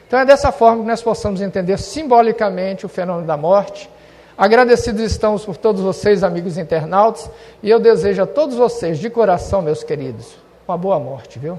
Speaker 1: Então é dessa forma que nós possamos entender simbolicamente o fenômeno da morte. Agradecidos estamos por todos vocês, amigos internautas, e eu desejo a todos vocês, de coração, meus queridos, uma boa morte, viu?